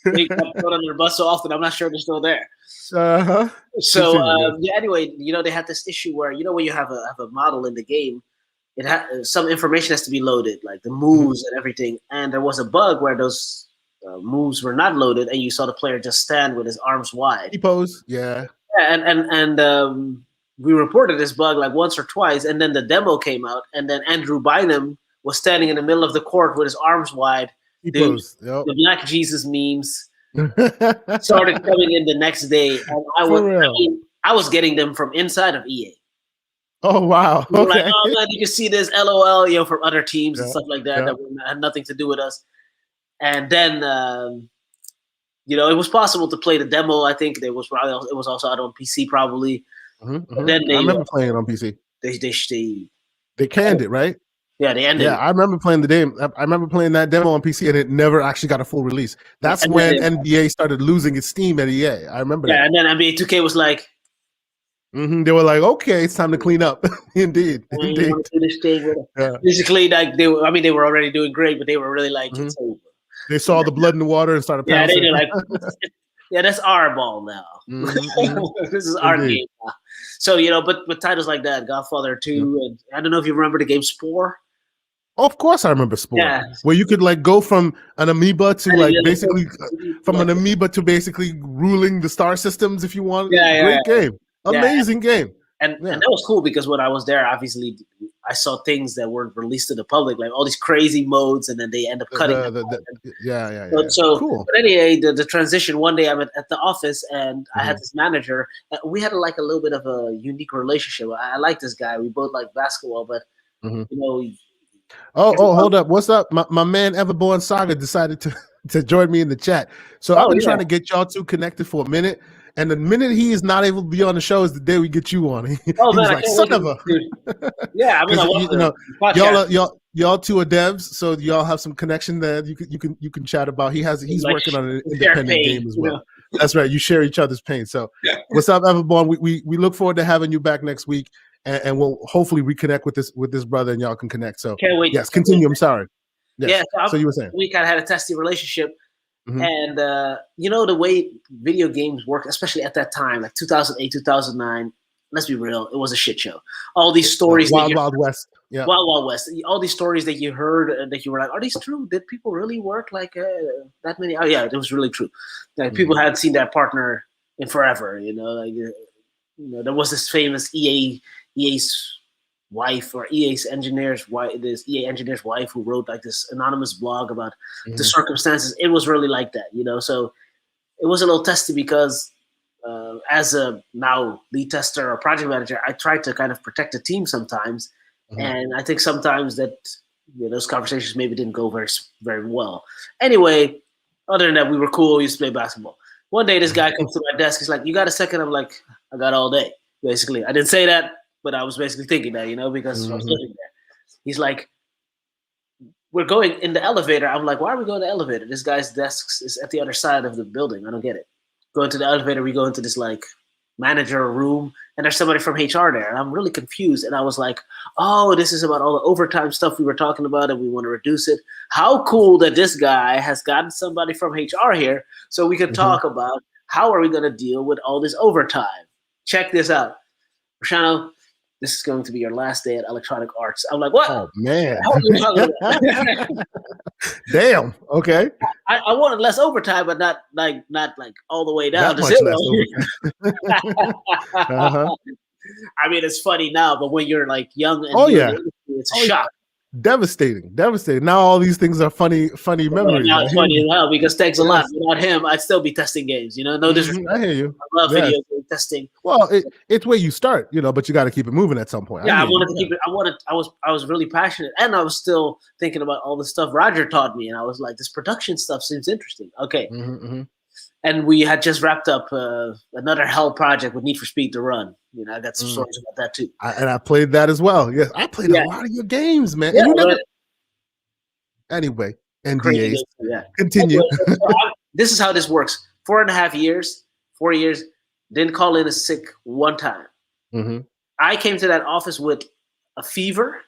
they got put on their bus so often. I'm not sure they're still there. So anyway, they had this issue where when you have a model in the game, it some information has to be loaded, like the moves and everything. And there was a bug where those moves were not loaded, and you saw the player just stand with his arms wide. He posed, yeah. And we reported this bug like once or twice, and then the demo came out, and then Andrew Bynum was standing in the middle of the court with his arms wide. Dude, Yep. the Black Jesus memes started coming in the next day, and I was getting them from inside of EA. Oh wow! We were Okay. like, oh man, you can see this LOL, from other teams and stuff like that that had nothing to do with us. And then, it was possible to play the demo. I think it was also out on PC probably. Mm-hmm. Then I remember playing it on PC. They canned it, right? Yeah, they ended. Yeah, I remember playing the game. I remember playing that demo on PC, and it never actually got a full release. That's when NBA started losing its steam at EA. I remember that. Yeah, and then NBA 2K was like, they were like, okay, it's time to clean up. Indeed. You want to do this thing with basically, like they were already doing great, but they were really like, it's over. They saw the blood in the water and started pouncing. Yeah, they're like, yeah, that's our ball now. This is our game now. So, but with titles like that, Godfather 2, and I don't know if you remember the game Spore. Oh, of course I remember Spore. Where you could like go from an amoeba to basically ruling the star systems if you want. Great game. Amazing game. And that was cool because when I was there, obviously, I saw things that weren't released to the public, like all these crazy modes, and then they end up cutting them. So cool. But anyway, the transition, one day I'm at the office, and I had this manager. We had like a little bit of a unique relationship. I like this guy. We both like basketball, but, hold up. What's up? My man Everborn Saga decided to join me in the chat. So I've been trying to get y'all two connected for a minute. And the minute he is not able to be on the show is the day we get you on. He's like, son of a. Yeah, I mean, y'all two are devs, so y'all have some connection that you can chat about. He's working on an independent game as well. That's right. You share each other's pain. So, what's up, Everborn? We look forward to having you back next week, and we'll hopefully reconnect with this brother, and y'all can connect. So, can't wait. Yes, continue. I'm sorry. Yes. Yeah. So you were saying we kind of had a testy relationship. And the way video games work, especially at that time, like 2008, 2009. Let's be real, it was a shit show. All these stories, Wild West, Wild West. All these stories that you heard, that you were like, are these true? Did people really work like that many? Oh yeah, it was really true. Like people hadn't seen that partner in forever. There was this famous EA's wife or EA's engineer's wife, this EA engineer's wife who wrote like this anonymous blog about the circumstances. It was really like that, so it was a little testy because as a now lead tester or project manager, I tried to kind of protect the team sometimes. And I think sometimes that those conversations maybe didn't go very, very well. Anyway, other than that, we were cool. We used to play basketball. One day this guy comes to my desk. He's like, you got a second? I'm like, I got all day, basically. I didn't say that, but I was basically thinking that, because I was living there. He's like, we're going in the elevator. I'm like, why are we going to the elevator? This guy's desk is at the other side of the building. I don't get it. Go into the elevator. We go into this like manager room, and there's somebody from HR there. And I'm really confused. And I was like, oh, this is about all the overtime stuff we were talking about, and we want to reduce it. How cool that this guy has gotten somebody from HR here so we can talk about how are we going to deal with all this overtime. Check this out. Marchiano, this is going to be your last day at Electronic Arts. I'm like, what? Oh, man. How are you talking about? Damn. Okay. I wanted less overtime, but not like all the way down to zero. I mean, it's funny now, but when you're like young and it's a shock. Devastating. Now all these things are funny memories. Now it's funny as hell because thanks a lot. Without him, I'd still be testing games. No disrespect. I hear you. I love video game testing. Well, it's where you start, but you got to keep it moving at some point. Yeah, I wanted to keep it. I was really passionate, and I was still thinking about all the stuff Roger taught me, and I was like, this production stuff seems interesting. Okay. And we had just wrapped up another hell project with Need for Speed to Run. I got some stories about that too. I played that as well. Yes, I played a lot of your games, man. Yeah, Anyway, NDAs. Continue. So this is how this works. 4.5 years, 4 years, didn't call in a sick one time. I came to that office with a fever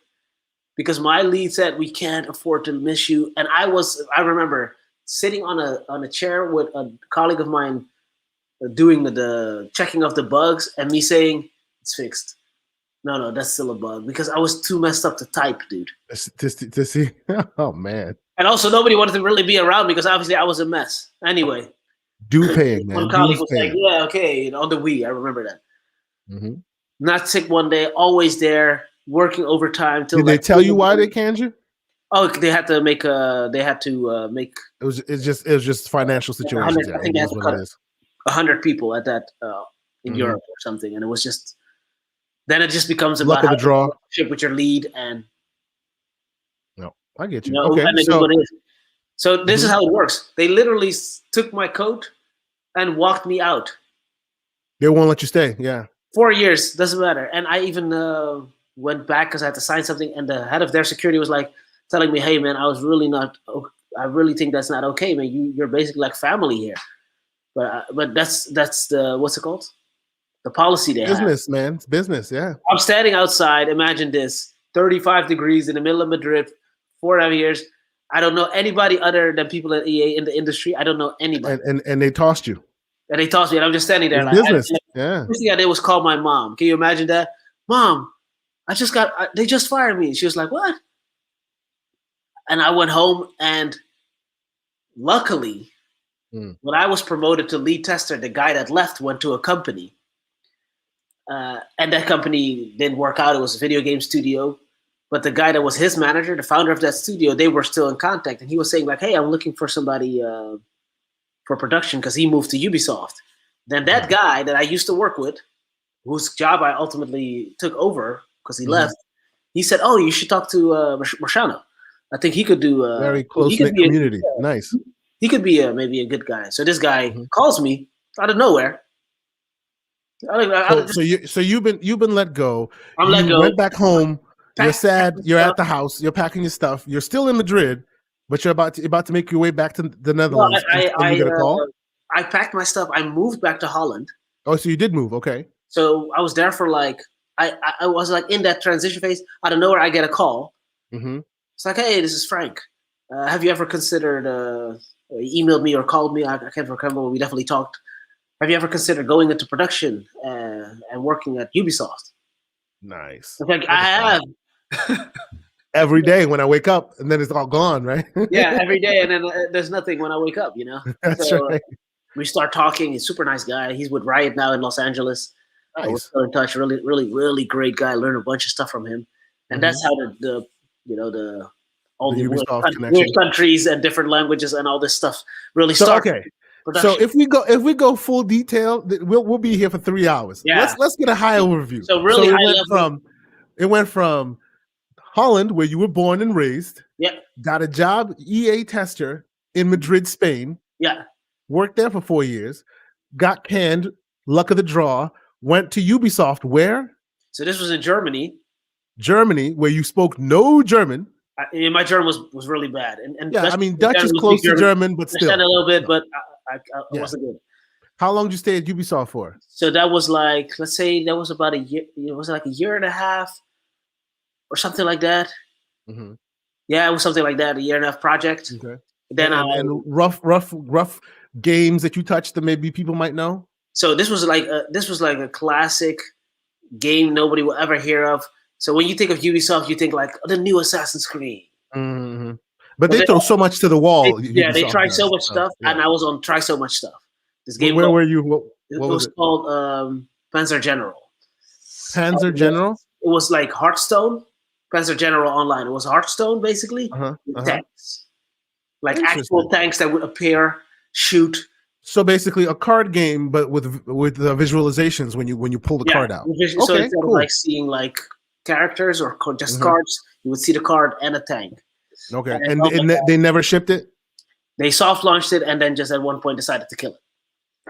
because my lead said, we can't afford to miss you. And I remember sitting on a chair with a colleague of mine doing the checking of the bugs and me saying, it's fixed. No, that's still a bug because I was too messed up to type, dude. To see. Oh, man. And also nobody wanted to really be around because obviously I was a mess. Anyway. Due paying, man. One colleague was like, yeah, okay, on the Wii. I remember that. Not sick one day, always there, working overtime. Did they tell you why they canned you? Oh, they had to make It was just financial situations. Yeah, I think it they had is to what cut it is. 100 people at that in Mhm. Europe or something, and it was just then it just becomes Luck about of the having a draw. relationship with your lead, and No, I get you you. know, Okay, and it is so what it is. So this is mhm. how it works. They literally took my coat and walked me out. They won't let you stay. Yeah. 4 years doesn't matter, and I even went back because I had to sign something, and the head of their security was like telling me, "Hey, man, I was really not. I really think that's not okay, man. You're basically like family here." But that's the what's it called? The policy they have. Business, man. It's business. Yeah. I'm standing outside. Imagine this: 35 degrees in the middle of Madrid, 4 years. I don't know anybody other than people at EA in the industry. I don't know anybody. And they tossed you. And they tossed me, and I'm just standing there It's like, business. Yeah. first thing I did was call my mom. Can you imagine that? Mom, they just fired me. She was like, what? And I went home, and luckily, Mm. when I was promoted to lead tester, the guy that left went to a company. And that company didn't work out. It was a video game studio. But the guy that was his manager, the founder of that studio, they were still in contact. And he was saying, like, hey, I'm looking for somebody for production because he moved to Ubisoft. Then that guy that I used to work with, whose job I ultimately took over because he left, he said, "Oh, you should talk to Marchiano. I think he could do. Very He close could knit be community. Nice. he could be maybe a good guy." So this guy calls me out of nowhere. So you've been let go. I'm You let go. went back home. You're Pack sad. my You're stuff. at the house. You're packing your stuff. You're still in Madrid, but you're about to make your way back to the No, Netherlands. And you get a call. I packed my stuff. I moved back to Holland. Oh, so you did move. Okay. So I was there for like I was like in that transition phase. Out of nowhere, I get a call. Mm-hmm. It's like, hey, this is Frank. Have you ever considered emailed me or called me? I can't remember. We definitely talked. Have you ever considered going into production and working at Ubisoft? Nice. I was like, I have. Every day when I wake up, and then it's all gone, right? Yeah, every day, and then there's nothing when I wake up. That's So right. we start talking. He's a super nice guy. He's with Riot now in Los Angeles. We're Nice. still in touch. Really, really, really great guy. Learned a bunch of stuff from him, and that's how the all The the Ubisoft weird connection. countries and different languages and all this stuff really So started. okay. Production. So if we go full detail, we'll be here for 3 hours. Yeah. Let's get a high overview. So really, it went from Holland, where you were born and raised. Yeah. Got a job EA tester in Madrid, Spain. Yeah. Worked there for 4 years. Got canned. Luck of the draw. Went to Ubisoft. Where? So this was in Germany. Germany, where you spoke no German. My German was really bad, and yeah, I mean Dutch is close to German, but still a little bit, but I wasn't good. How long did you stay at Ubisoft for? So that was like, let's say that was about a year. It was like a year and a half, or something like that. Mm-hmm. Yeah, it was something like that. A year and a half project. Okay. Then and rough games that you touched that maybe people might know. So this was like a classic game nobody will ever hear of. So when you think of Ubisoft, you think like the new Assassin's Creed. Mm-hmm. But they throw so much to the wall. They try so much stuff, and I was on try so much stuff. This game. Where were you? What was it? Called Panzer General. Panzer General. It was like Hearthstone. Panzer General Online. It was Hearthstone basically. Tanks, like actual tanks that would appear, shoot. So basically, a card game, but with visualizations when you pull the card out. So instead of like seeing like characters or just cards, you would see the card and a tank. Okay, and they never shipped it. They soft launched it and then just at one point decided to kill it.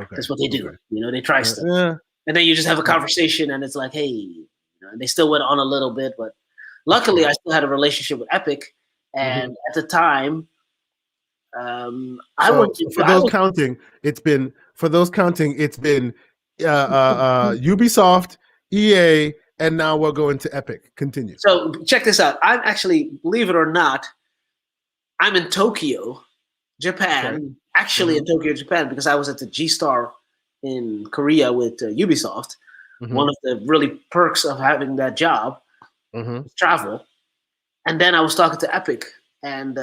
Okay, that's what they do. They try stuff, and then you just have a conversation, and it's like, hey, and they still went on a little bit, but luckily, I still had a relationship with Epic, and at the time. For those counting, it's been Ubisoft, EA, and now we're going to Epic. Continue. So check this out. I'm actually, believe it or not, I'm in Tokyo, Japan. Okay. Actually in Tokyo, Japan, because I was at the G-Star in Korea with Ubisoft. One of the really perks of having that job, travel. And then I was talking to Epic, and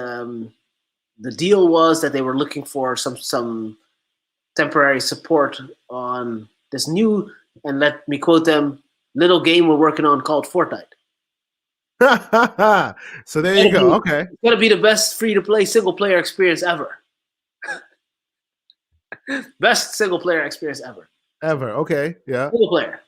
the deal was that they were looking for some temporary support on this new, and let me quote them, little game we're working on called Fortnite. So there you go. Okay. It's gonna be the best free-to-play single-player experience ever. Best single-player experience ever. Ever. Okay. Yeah. Single player.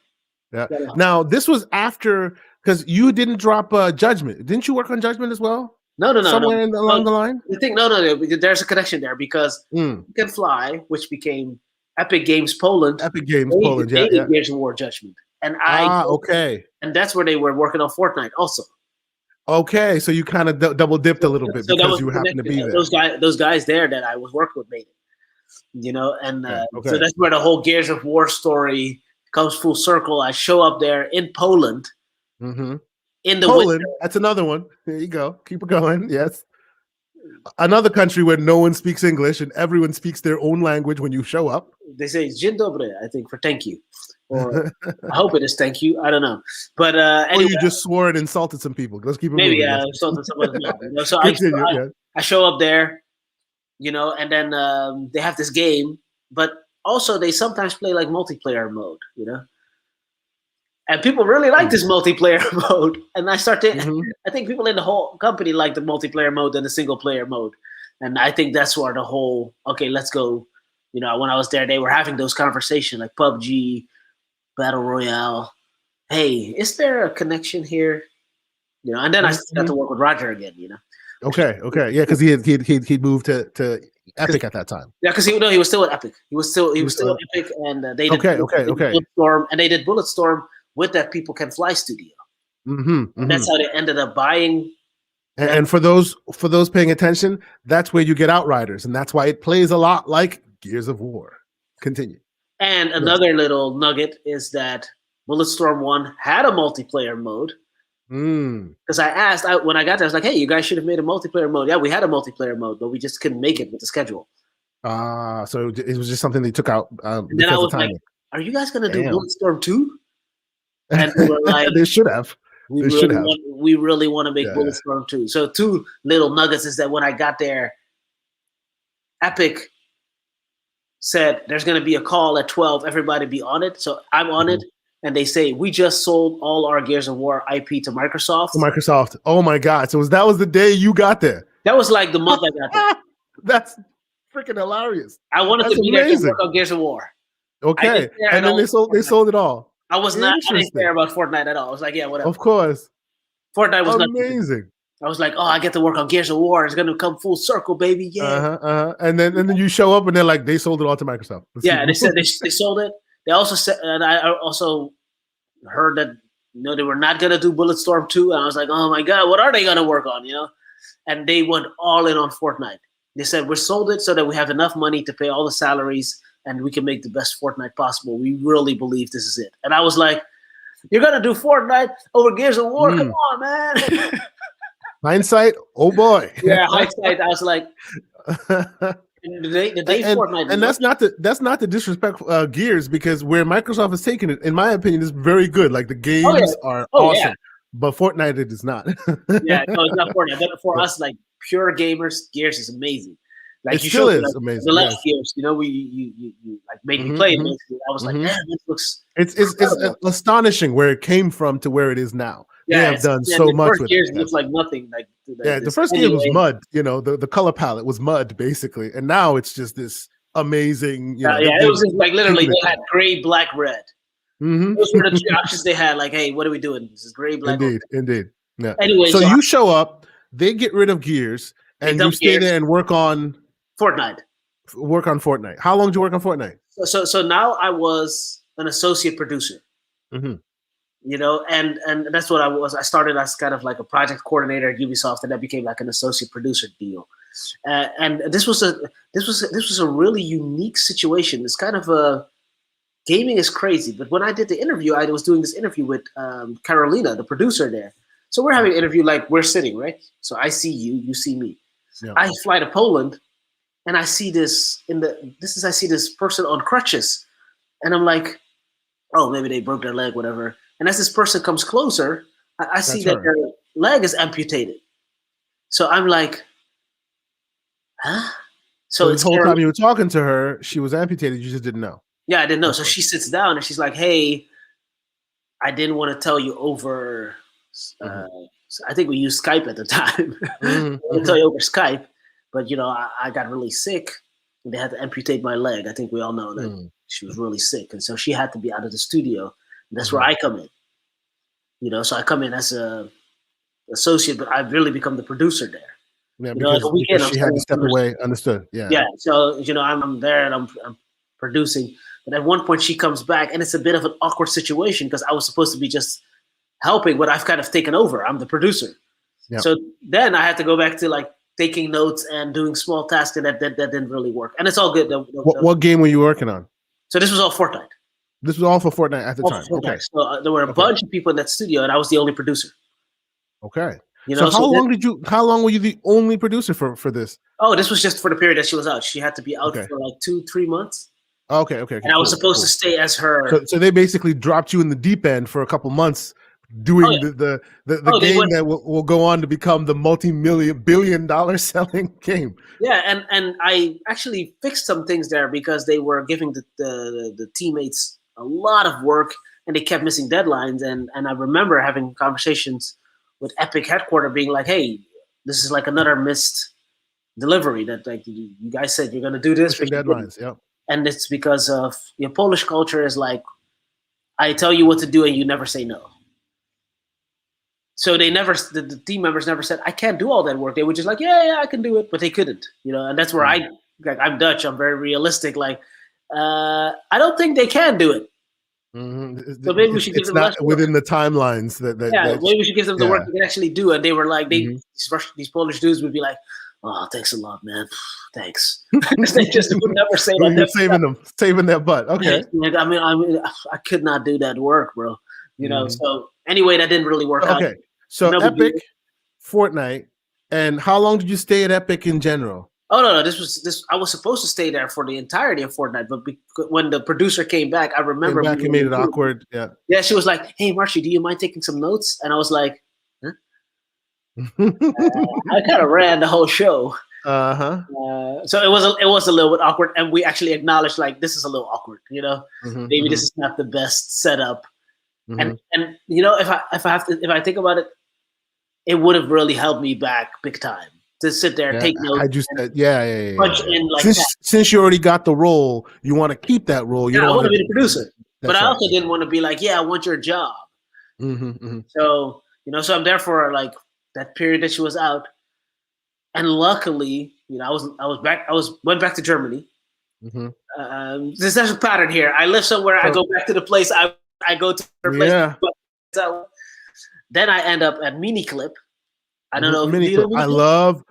Yeah. Now this was after, because you didn't drop Judgment. Didn't you work on Judgment as well? No. Somewhere along the line. The thing, no. There's a connection there because You Can Fly, which became Epic Games Poland. Epic Games they Poland. did Yeah. Gears of War Judgment, and okay. And that's where they were working on Fortnite also. Okay, so you kind of double dipped a little bit because you happened to be there. Those guys there that I was working with made it, and Okay. so that's where the whole Gears of War story comes full circle. I show up there in Poland, Mm-hmm. in the Poland. winter. That's another one. There you go. Keep it going. Yes. Another country where no one speaks English and everyone speaks their own language when you show up. They say "Dzień dobry," I think, for thank you, or I hope it is thank you. I don't know, but anyway, or you just swore and insulted some people. Let's keep it maybe moving. I insulted someone. So Continue, I show up there, and then they have this game, but also they sometimes play like multiplayer mode, and people really like this multiplayer mode. And I I think people in the whole company like the multiplayer mode than the single player mode. And I think that's where the whole, okay, let's go. When I was there, they were having those conversations like PUBG, Battle Royale. Hey, is there a connection here? And then I got to work with Roger again, Okay. Yeah, because he'd moved to Epic at that time. Yeah, because he was still at Epic. He was still at Epic, and they did Bulletstorm, and they did Bulletstorm with that People Can Fly studio. And that's how they ended up buying. And for those paying attention, that's where you get Outriders, and that's why it plays a lot like Gears of War. Continue. And another little nugget is that Bulletstorm 1 had a multiplayer mode. Because I asked when I got there, I was like, "Hey, you guys should have made a multiplayer mode." Yeah, we had a multiplayer mode, but we just couldn't make it with the schedule. So it was just something they took out. And then I was like, "Are you guys gonna do Bulletstorm 2?" And we were like, "They should have. We really want to make Bulletstorm 2." So 2 little nuggets is that when I got there, Epic said there's going to be a call at 12. Everybody be on it. So I'm on it. And they say, we just sold all our Gears of War IP to Microsoft. Oh my God. So that was the day you got there. That was like the month I got there. That's freaking hilarious. I wanted to be there to work on Gears of War. Okay. And then they sold it all. I didn't care about Fortnite at all. I was like, yeah, whatever. Of course. Fortnite was amazing. I was like, oh, I get to work on Gears of War. It's gonna come full circle, baby. Yeah. And then you show up and they're like, they sold it all to Microsoft. They said they sold it. They also said, and I also heard that they were not gonna do Bulletstorm 2. And I was like, oh my God, what are they gonna work on? And they went all in on Fortnite. They said we sold it so that we have enough money to pay all the salaries and we can make the best Fortnite possible. We really believe this is it. And I was like, you're gonna do Fortnite over Gears of War? Come on, man. Hindsight, oh boy. Yeah, hindsight. I was like, the day Fortnite, and that's not the disrespect Gears, because where Microsoft has taken it, in my opinion, is very good. Like the games are awesome, but Fortnite it is not. Yeah, no, it's not Fortnite. But for us, like pure gamers, Gears is amazing. Like it still is amazing. The last Gears, you like made me play it. I was like, man, this looks. It's astonishing where it came from to where it is now. Yeah, they have done so much with it. Looks like nothing. The first game was mud. The color palette was mud basically, and now it's just this amazing. It was just like literally they had gray, black, red. Those were the 3 options they had. Like, hey, what are we doing? This is gray, black. Indeed. Yeah. Anyway, so you show up, they get rid of Gears, and you stay there and work on Fortnite. How long did you work on Fortnite? So now I was an associate producer. And that's what I was. I started as kind of like a project coordinator at Ubisoft, and that became like an associate producer deal. And this was a really unique situation. It's kind of gaming is crazy. But when I did the interview, I was doing this interview with Carolina, the producer there. So we're having an interview like we're sitting, right? So I see you, you see me. Yeah. I fly to Poland, and I see this I see this person on crutches, and I'm like, oh, maybe they broke their leg, whatever. And as this person comes closer, I see that their leg is amputated. So I'm like, huh? So the whole time you were talking to her, she was amputated. You just didn't know. Yeah, I didn't know. So she sits down and she's like, hey, I didn't want to tell you over I think we used Skype at the time. I'll tell you over Skype. But I got really sick, and they had to amputate my leg. I think we all know that she was really sick, and so she had to be out of the studio. And that's where I come in. So I come in as a associate, but I've really become the producer there. Yeah, because she had to step away. Understood. Yeah. Yeah. So I'm there and I'm producing, but at one point she comes back, and it's a bit of an awkward situation because I was supposed to be just helping, but I've kind of taken over. I'm the producer. Yep. So then I had to go back to like taking notes and doing small tasks, and that didn't really work. And it's all good. What game were you working on? So this was all Fortnite. This was all for Fortnite at the time. Fortnite. Okay. So there were a bunch of people in that studio, and I was the only producer. Okay. So how long were you the only producer for this? Oh, this was just for the period that she was out. She had to be out for like 2-3 months. Okay. And I was supposed to stay as her. So they basically dropped you in the deep end for a couple months doing the game that will go on to become the multi-billion-dollar selling game. Yeah, and I actually fixed some things there because they were giving the teammates a lot of work, and they kept missing deadlines. And I remember having conversations with Epic headquarters being like, hey, this is like another missed delivery that like you guys said you're going to do this. Deadlines, yeah. And it's because of Polish culture is like, I tell you what to do and you never say no. So the team members never said, I can't do all that work. They were just like, yeah, I can do it, but they couldn't, and that's where I'm Dutch. I'm very realistic. Like, I don't think they can do it. Mm-hmm. So maybe we should give them less within the timelines maybe we should give them the work they can actually do. And they were like, these Polish dudes would be like, oh, thanks a lot, man. Thanks. They just would never say that. You're saving their butt. Okay. Like, I mean, I could not do that work, bro. So anyway, that didn't really work out. Okay. So Epic, Fortnite, and how long did you stay at Epic in general? Oh no! This I was supposed to stay there for the entirety of Fortnite, but when the producer came back, I remember he made it awkward. Yeah. Yeah, she was like, "Hey, Marcy, do you mind taking some notes?" And I was like, "Huh?" I kind of ran the whole show. So it was a little bit awkward, and we actually acknowledged like this is a little awkward. Maybe this is not the best setup. And if I think about it, it would have really helped me back big time to sit there and take notes. Punch in like since you already got the role, you want to keep that role. I want to be the producer, but I also didn't want to be like, I want your job. So so I'm there for like that period that she was out, and luckily, I went back to Germany. There's a pattern here. I live somewhere, I go back to the place I go to her place. Yeah. So then I end up at Miniclip. I don't know. Miniclip. I love,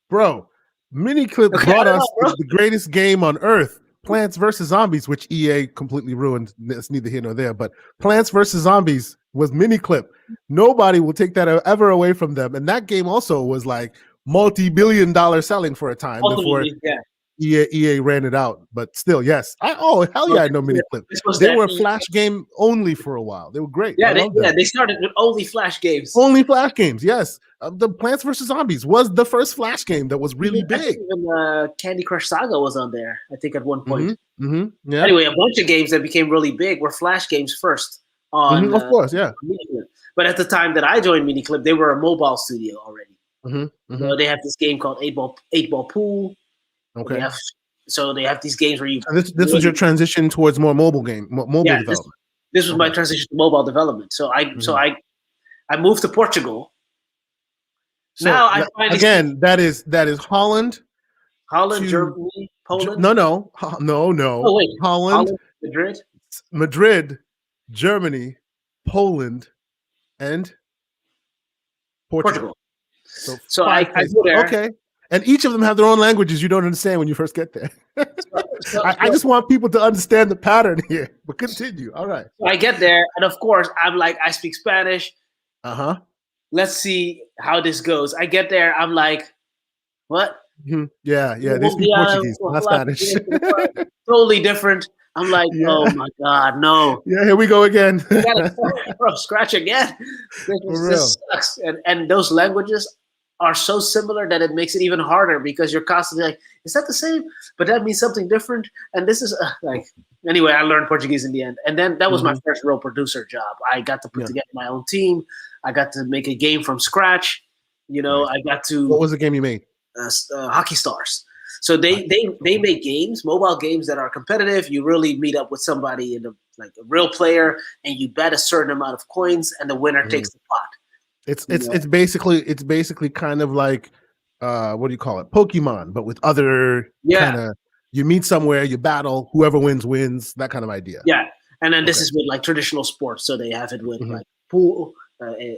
bro. Miniclip brought us the greatest game on earth, Plants vs. Zombies, which EA completely ruined. It's neither here nor there. But Plants vs. Zombies was Miniclip. Nobody will take that ever away from them. And that game also was like multi-billion-dollar selling for a time before EA ran it out, but still, yes. I know Miniclip. They were a Flash game only for a while. They were great. They started with only Flash games. Only Flash games, yes. The Plants vs. Zombies was the first Flash game that was really big. Even Candy Crush Saga was on there, I think, at one point. Yeah. Anyway, a bunch of games that became really big were Flash games first. Of course, yeah. But at the time that I joined Miniclip, they were a mobile studio already. They had this game called 8-Ball Pool. Okay. So they have these games where you. This was your transition towards more mobile development. This was my transition to mobile development. So I moved to Portugal. So now I find again that is Holland, Germany, Poland. No. Oh wait, Holland, Madrid, Germany, Poland, and Portugal. So I go there. Okay. And each of them have their own languages you don't understand when you first get there. I just want people to understand the pattern here. But continue. All right. So I get there, and of course, I'm like, I speak Spanish. Let's see how this goes. I get there, I'm like, what? Yeah. They speak Portuguese, not Spanish. Totally different. I'm like, oh my God, no. Yeah, here we go again. Scratch again. This sucks. And those languages are so similar that it makes it even harder because you're constantly like, is that the same? But that means something different. And this is anyway, I learned Portuguese in the end. And then that was my first real producer job. I got to put together my own team. I got to make a game from scratch. Nice. I got to. What was the game you made? Hockey Stars. So they make games, mobile games that are competitive. You really meet up with somebody like a real player, and you bet a certain amount of coins, and the winner takes the pot. It's basically kind of like what do you call it? Pokemon, but with other kind of, you meet somewhere, you battle, whoever wins, that kind of idea. Yeah, and then this is with like traditional sports, so they have it with like pool. They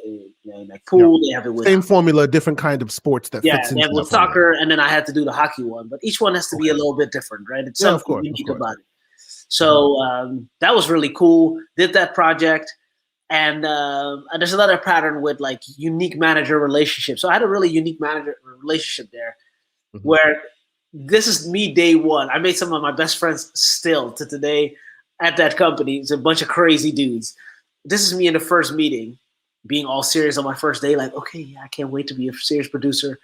have it with same formula, different kind of sports that fits into they have with soccer, and then I had to do the hockey one, but each one has to be a little bit different, right? It's something unique about it. So that was really cool. Did that project, and there's another pattern with like unique manager relationships. So I had a really unique manager relationship there, where this is me day one. I made some of my best friends still to today at that company. It's a bunch of crazy dudes. This is me in the first meeting, being all serious on my first day, like, okay, I can't wait to be a serious producer.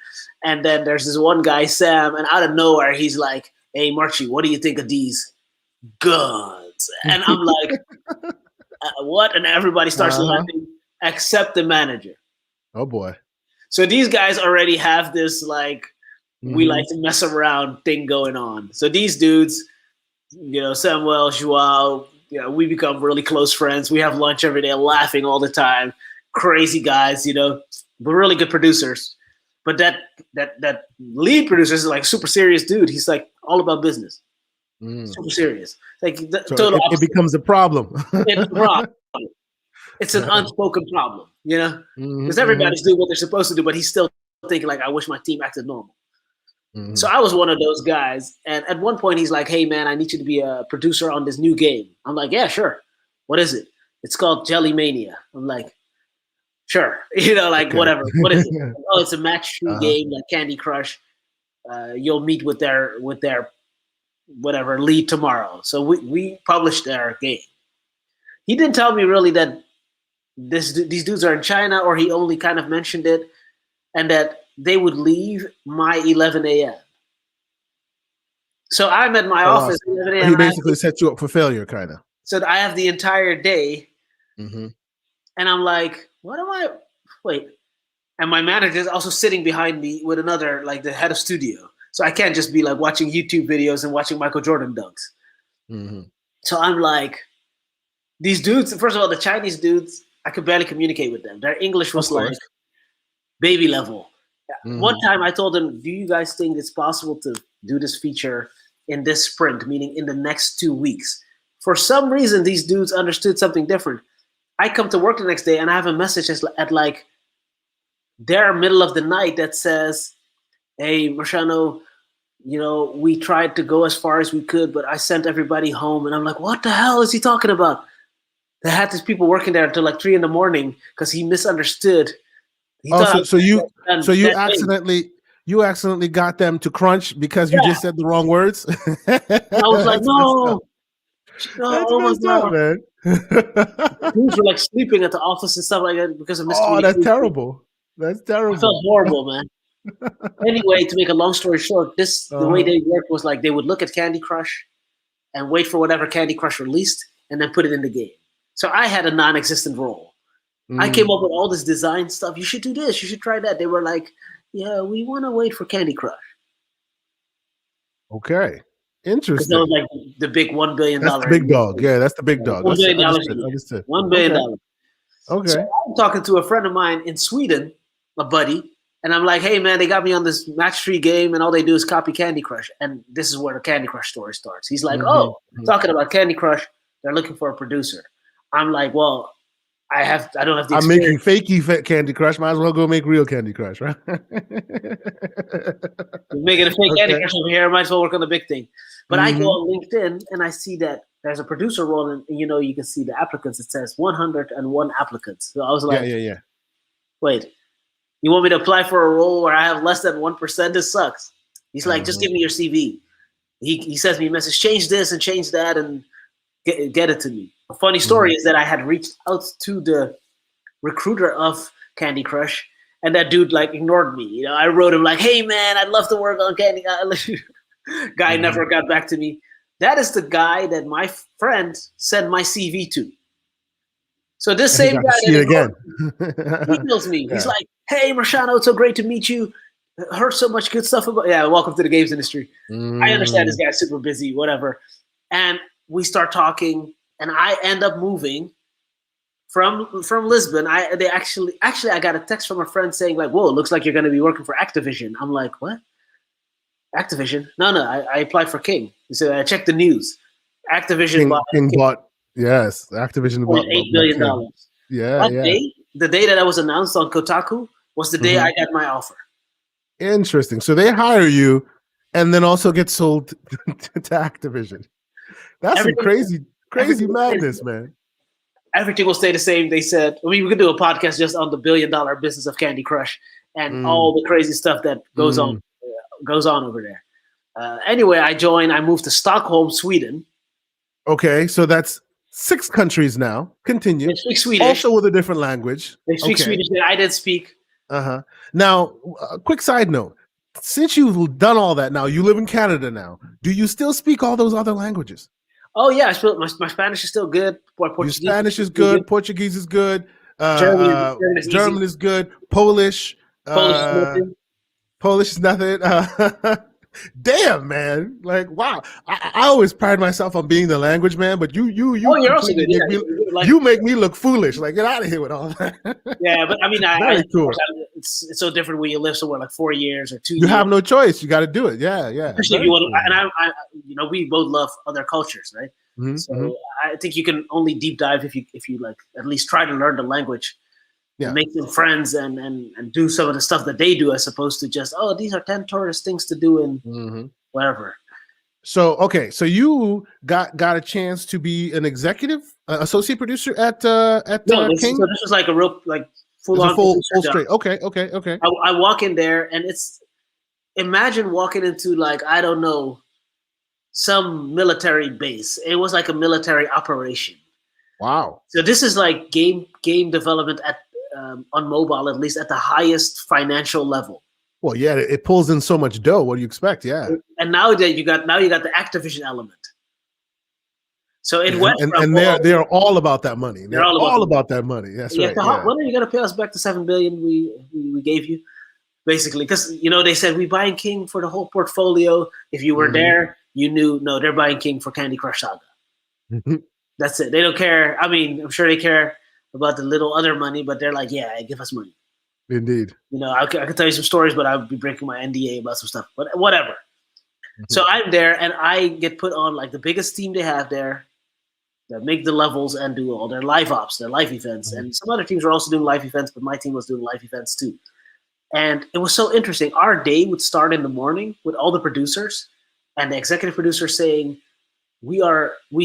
And then there's this one guy, Sam, and out of nowhere, he's like, hey, Marchi, what do you think of these guns? And I'm like, what? And everybody starts laughing, except the manager. Oh, boy. So these guys already have this, like, we like to mess around thing going on. So these dudes, Samuel, Joao, we become really close friends. We have lunch every day, laughing all the time. Crazy guys, but really good producers. But that lead producer is like super serious dude. He's like all about business, super serious. Like it becomes a problem. It's a problem. It's an unspoken problem, because everybody's doing what they're supposed to do, but he's still thinking like, I wish my team acted normal. So I was one of those guys, and at one point he's like, hey man, I need you to be a producer on this new game. I'm like, yeah, sure. What is it? It's called Jelly Mania. I'm like, sure, whatever. What is it? Oh, it's a match 3 game like Candy Crush. You'll meet with their whatever lead tomorrow. So we published their game. He didn't tell me really that these dudes are in China, or he only kind of mentioned it, and that they would leave my 11 a.m. So I'm at my office. At 11 a.m. He basically set you up for failure, kind of. So I have the entire day, and I'm like, what am I? Wait. And my manager is also sitting behind me with another, like the head of studio. So I can't just be like watching YouTube videos and watching Michael Jordan dunks. So I'm like, these dudes, first of all, the Chinese dudes, I could barely communicate with them. Their English was like baby level. One time I told them, do you guys think it's possible to do this feature in this sprint, meaning in the next 2 weeks? For some reason, these dudes understood something different. I come to work the next day and I have a message at like their middle of the night that says, hey, Marchiano, we tried to go as far as we could, but I sent everybody home. And I'm like, what the hell is he talking about? They had these people working there until like 3 a.m. because he misunderstood. So you accidentally got them to crunch because you just said the wrong words. I was like, no, oh my God, man. Dudes were like sleeping at the office and stuff like that because of miscommunication. Oh, that's terrible. That's terrible. I felt horrible, man. Anyway, to make a long story short, the way they worked was like they would look at Candy Crush and wait for whatever Candy Crush released and then put it in the game. So I had a non-existent role. I came up with all this design stuff. You should do this. You should try that. They were like, yeah, we want to wait for Candy Crush. Okay. Interesting. Because that was like the big $1 billion. That's the big dog. Yeah, that's the big dog. $1 billion. Understood. $1 billion. Okay. So I'm talking to a friend of mine in Sweden, a buddy, and I'm like, hey, man, they got me on this match 3 game, and all they do is copy Candy Crush. And this is where the Candy Crush story starts. He's like, talking about Candy Crush, they're looking for a producer. I'm like, well, I don't have the experience. I'm making fakey Candy Crush. Might as well go make real Candy Crush, right? We're making a fake Candy Crush over here. Might as well work on the big thing. But I go on LinkedIn and I see that there's a producer role, and you can see the applicants. It says 101 applicants. So I was like, yeah. Wait, you want me to apply for a role where I have less than 1%? This sucks. He's like, just give me your CV. He sends me a message, change this and change that, and get it to me. A funny story is that I had reached out to the recruiter of Candy Crush, and that dude like ignored me. You know, I wrote him like, "Hey man, I'd love to work on Candy." Guy never got back to me. That is the guy that my friend sent my CV to. So this same guy see it again. emails me. He's like, "Hey, Marchiano, it's so great to meet you. Heard so much good stuff about welcome to the games industry. I understand this guy's super busy, whatever." And we start talking, and I end up moving from Lisbon. I got a text from a friend saying like, "Whoa, looks like you're going to be working for Activision." I'm like, "What? Activision? No, I applied for King." He said, "I checked the news. Activision bought Activision bought $8 billion. Yeah, day, the day that I was announced on Kotaku was the day I got my offer. Interesting. So they hire you, and then also get sold to Activision. That's some crazy madness, man. Everything will stay the same. They said, I mean, we could do a podcast just on the $1 billion business of Candy Crush and all the crazy stuff that goes on over there. Anyway, I moved to Stockholm, Sweden. Okay, so that's 6 countries now. Continue. They speak Swedish. Also with a different language. They speak Swedish. I did speak. Now, a quick side note. Since you've done all that now, you live in Canada now. Do you still speak all those other languages? Oh, yeah. My Spanish is still good. Your Spanish is good. Portuguese is good. German is good. Polish. Polish is nothing. Damn, man! Like, wow. I always pride myself on being the language man, but you you're also good. You make me look foolish. Like, get out of here with all that. Yeah, but I mean, cool. It's so different when you live somewhere like 4 years or 2 years. You have no choice. You got to do it. Yeah. Especially if you want to, and I we both love other cultures, right? So I think you can only deep dive if you like at least try to learn the language. Yeah. Make them friends and do some of the stuff that they do as opposed to just, these are 10 tourist things to do in whatever. So, okay. So you got a chance to be an executive associate producer at King? So this was like a real, like full straight. Okay. I walk in there and imagine walking into like, I don't know, some military base. It was like a military operation. Wow. So this is like game development at on mobile, at least at the highest financial level. Well, yeah, it pulls in so much dough. What do you expect? Yeah. And now that you got the Activision element. So it went and they're all about that money. They're all about that money. That's right. So when are you gonna pay us back the $7 billion we gave you? Basically, because they said we buying King for the whole portfolio. If you were there, you knew they're buying King for Candy Crush Saga. That's it. They don't care. I mean, I'm sure they care about the little other money, but they're like, yeah, give us money. Indeed. I could tell you some stories, but I would be breaking my NDA about some stuff. But whatever. So I'm there, and I get put on like the biggest team they have there that make the levels and do all their live ops, their live events. And some other teams were also doing live events, but my team was doing live events too. And it was so interesting. Our day would start in the morning with all the producers and the executive producer saying, we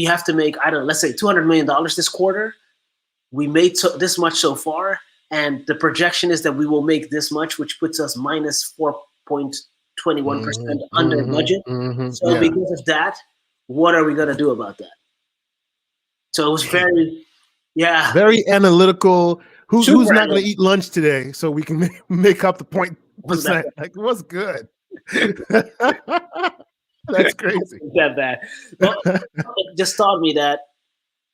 have to make, let's say $200 million this quarter. We made this much so far, and the projection is that we will make this much, which puts us minus 4.21% under budget. So because of that, what are we going to do about that? So it was very analytical. Who's not going to eat lunch today so we can make up the 0.%? Like, it was good. That's crazy. That bad. Well, it just taught me that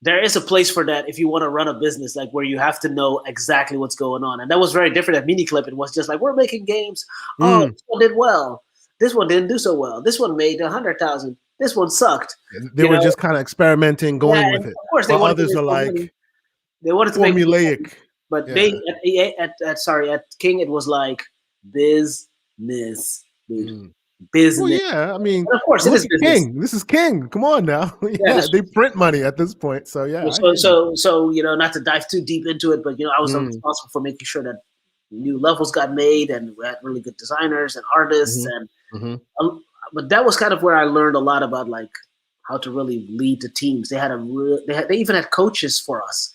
there is a place for that if you want to run a business, like where you have to know exactly what's going on. And that was very different at Miniclip. It was just like, we're making games. Oh, this one did well. This one didn't do so well. This one made 100,000. This one sucked. They were just kind of experimenting, going with it. Of course, they others are like they wanted to formulaic. Make but they at King it was like business, dude. Business. Well, yeah, I mean, and of course, it is King. This is King. Come on now. They print money at this point, so yeah. So not to dive too deep into it, but I was responsible for making sure that new levels got made, and we had really good designers and artists, and but that was kind of where I learned a lot about like how to really lead the teams. They even had coaches for us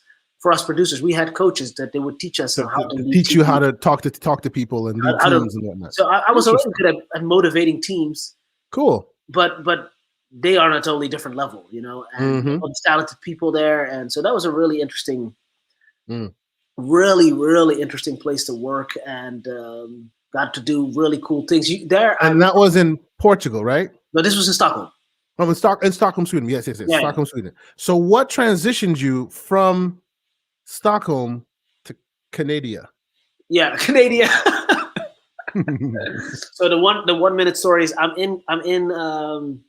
producers. We had coaches that they would teach us how to teach you how to talk to people and lead teams and whatnot. So I was already good at motivating teams. Cool. But they are on a totally different level, and all these talented people there. And so that was a really interesting really, really interesting place to work, and got to do really cool things. And that was in Portugal, right? No, this was in Stockholm. Oh, in Stockholm, Sweden. Yes, Yeah. Stockholm, Sweden. So what transitioned you from Stockholm to Canada? Yeah, Canada. So the 1 minute story is I'm in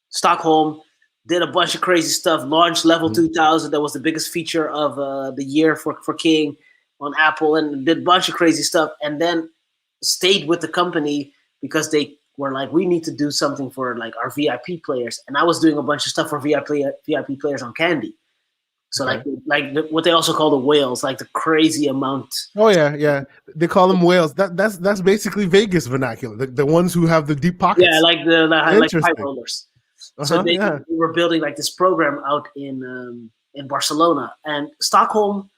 Stockholm, did a bunch of crazy stuff, launched Level 2000. That was the biggest feature of the year for King on Apple, and did a bunch of crazy stuff, and then stayed with the company because they were like, we need to do something for like our VIP players. And I was doing a bunch of stuff for VIP players on Candy. So like what they also call the whales, like the crazy amount. Oh yeah. They call them whales. That's basically Vegas vernacular. The ones who have the deep pockets. Yeah, like the like high rollers. So they were building like this program out in Barcelona, and Stockholm.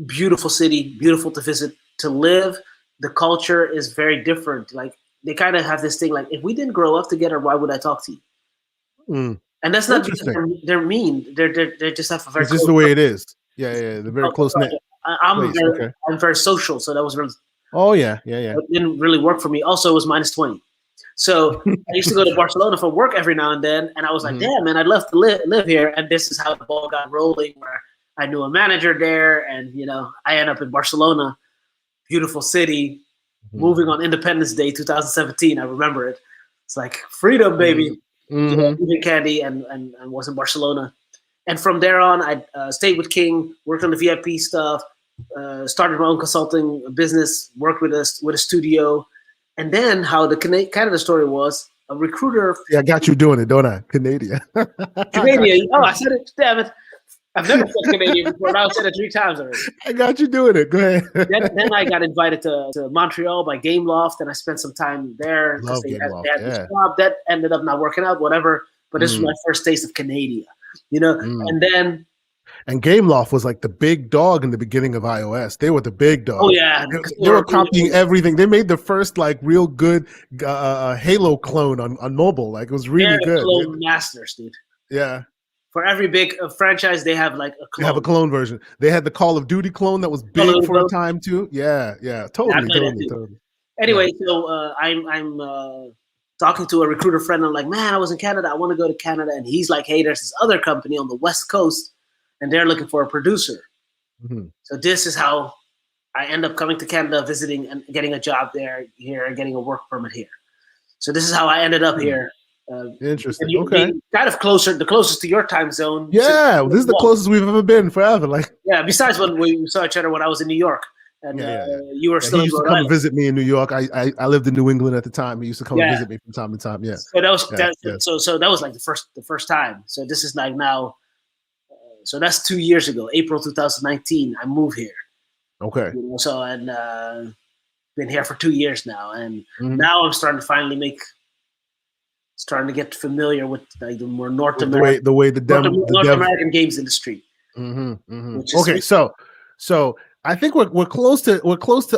Beautiful city, beautiful to visit, to live. The culture is very different. Like they kind of have this thing like, if we didn't grow up together, why would I talk to you? And that's not because they're mean. They just have a very. It's just the way it is. Yeah. They're very close knit. I'm very social, so that was really. Oh yeah. It didn't really work for me. Also, it was -20. So I used to go to Barcelona for work every now and then, and I was like, damn, man, I'd love to live here. And this is how the ball got rolling, where I knew a manager there, and I end up in Barcelona, beautiful city, moving on Independence Day 2017. I remember it. It's like freedom, baby. Leaving Candy and was in Barcelona, and from there on, I stayed with King, worked on the VIP stuff, started my own consulting business, worked with a studio, and then how the Canada story was. A recruiter. Yeah, I got you doing it, don't I? Canadian. Canadian. Oh, I said it. Damn it. I've never said Canadian before. Now I've said it 3 times already. I got you doing it. Go ahead. then I got invited to Montreal by Gameloft, and I spent some time there because they had this job that ended up not working out, whatever. But this was my first taste of Canada, And then. And Gameloft was like the big dog in the beginning of iOS. They were the big dog. Oh yeah, they were copying everything. They made the first like real good Halo clone on mobile. Like it was really good. Clone masters, dude. Yeah. For every big franchise, they have like a clone. They have a clone version. They had the Call of Duty clone that was big for a time too. Yeah. Totally. Anyway, so I'm talking to a recruiter friend. I'm like, man, I was in Canada. I want to go to Canada. And he's like, hey, there's this other company on the West Coast, and they're looking for a producer. So this is how I end up coming to Canada, visiting and getting a job here, and getting a work permit here. So this is how I ended up here. Interesting. Kind of the closest to your time zone. Yeah, this is the closest we've ever been forever. Like, besides when we saw each other when I was in New York, and you were still. He used to come and visit me in New York. I lived in New England at the time. He used to come and visit me from time to time. Yeah. So that was so that was like the first time. So this is like now. So that's 2 years ago, April 2019. I moved here. Okay. So and been here for 2 years now, and now I'm starting to finally starting to get familiar with like the more North American games industry. Okay, so I think we're close to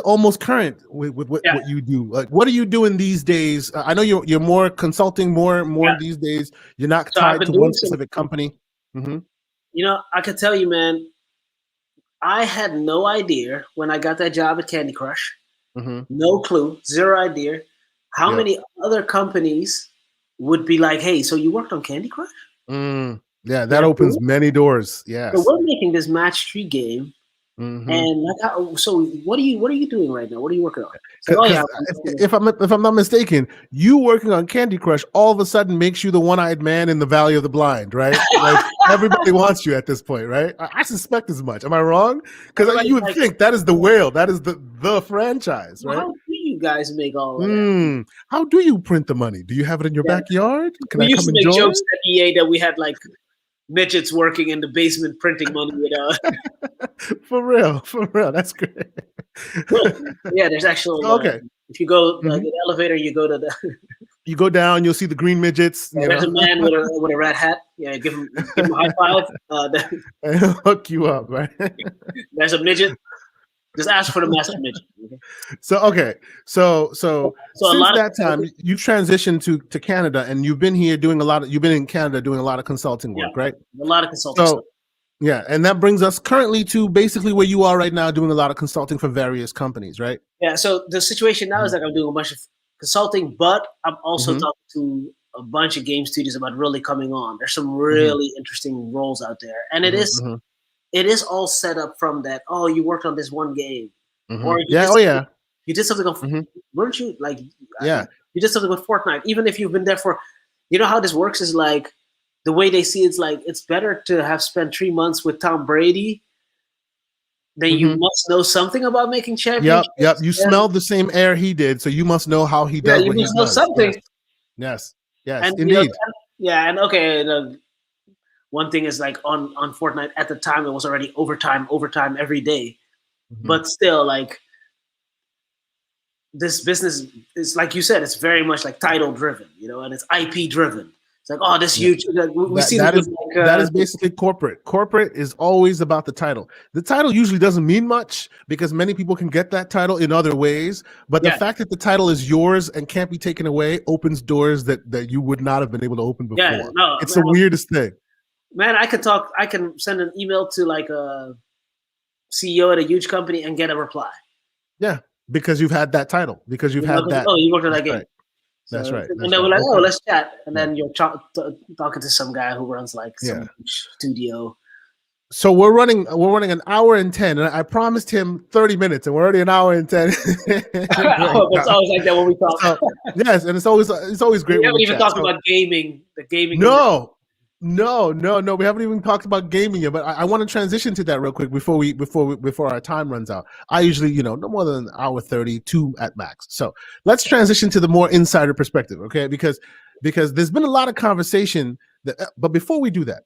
almost current with what you do. Like, what are you doing these days? I know you're more consulting more these days. You're not tied to one specific company. I can tell you, man. I had no idea when I got that job at Candy Crush. No clue, zero idea how many other companies would be like, hey, so you worked on Candy Crush? Yeah, that opens many doors. Yeah. So we're making this match 3 game, and like, so what are you doing right now? What are you working on? So, if I'm not mistaken, you working on Candy Crush all of a sudden makes you the one-eyed man in the Valley of the Blind, right? Like everybody wants you at this point, right? I suspect as much. Am I wrong? Because you would think that is the whale, that is the franchise, right? How do you guys make all of that? How do you print the money? Do you have it in your backyard? Can I come and join? We used to make jokes at EA that we had like midgets working in the basement printing money. For real, that's great. Yeah, there's actually if you go the elevator, you go to the. You go down, you'll see the green midgets. There's a man with a red hat. Yeah, give him a high five. And he'll hook you up, right? There's a midget. Just ask for the master midget. Okay? So since that time, you've transitioned to Canada, and you've been here doing you've been in Canada doing a lot of consulting work, right? A lot of consulting stuff. Yeah, and that brings us currently to basically where you are right now, doing a lot of consulting for various companies, right? Yeah. So the situation now is like I'm doing a bunch of consulting, but I'm also Mhm. talking to a bunch of game studios about really coming on. There's some Mhm. really interesting roles out there, and Mhm. Mhm. it is all set up from that. Oh, you worked on this one game, or Mhm. Yeah. Oh yeah. you did something on. Mhm. Weren't you like Yeah. you did something with Fortnite? Even if you've been there for, you know how this works is like the way they see it's like it's better to have spent 3 months with Tom Brady then you Mhm. must know something about making Yep. Yep. championships. You And smelled the same air he did, so you must know how he yeah, does you what he must know does. Yes. something. Yes. Yes. And Indeed. yeah, and okay, one thing is like on Fortnite at the time it was already overtime every day, Mhm. but still like this business is like you said, it's very much like title driven, and it's IP driven. It's like oh, this Yeah. huge. Like, we That see this that with is like that is basically corporate. Corporate is always about the title. The title usually doesn't mean much because many people can get that title in other ways. But the yeah, fact that the title is yours and can't be taken away opens doors that you would not have been able to open yeah. before. No, It's the weirdest thing. man, I can talk. I can send an email to like a CEO at a huge company and get a reply. Yeah, because you've had that title. Because you've had that. Oh, you worked on That's that game. right. That's So right. and That's they were right. like, "Oh, Okay. let's chat." And Yeah. then you're talking to some guy who runs like Yeah. some studio. So we're running an hour and 10, and I promised him 30 minutes, and we're already an hour and 10 right Oh, it's now. always like that when we talk. So yes, and it's always great We when haven't we even chat. talked So about gaming, the gaming industry. no, we haven't even talked about gaming yet. But I want to transition to that real quick before our time runs out. I usually, no more than an hour 30, 2 at max. So let's transition to the more insider perspective, okay? Because there's been a lot of conversation but before we do that,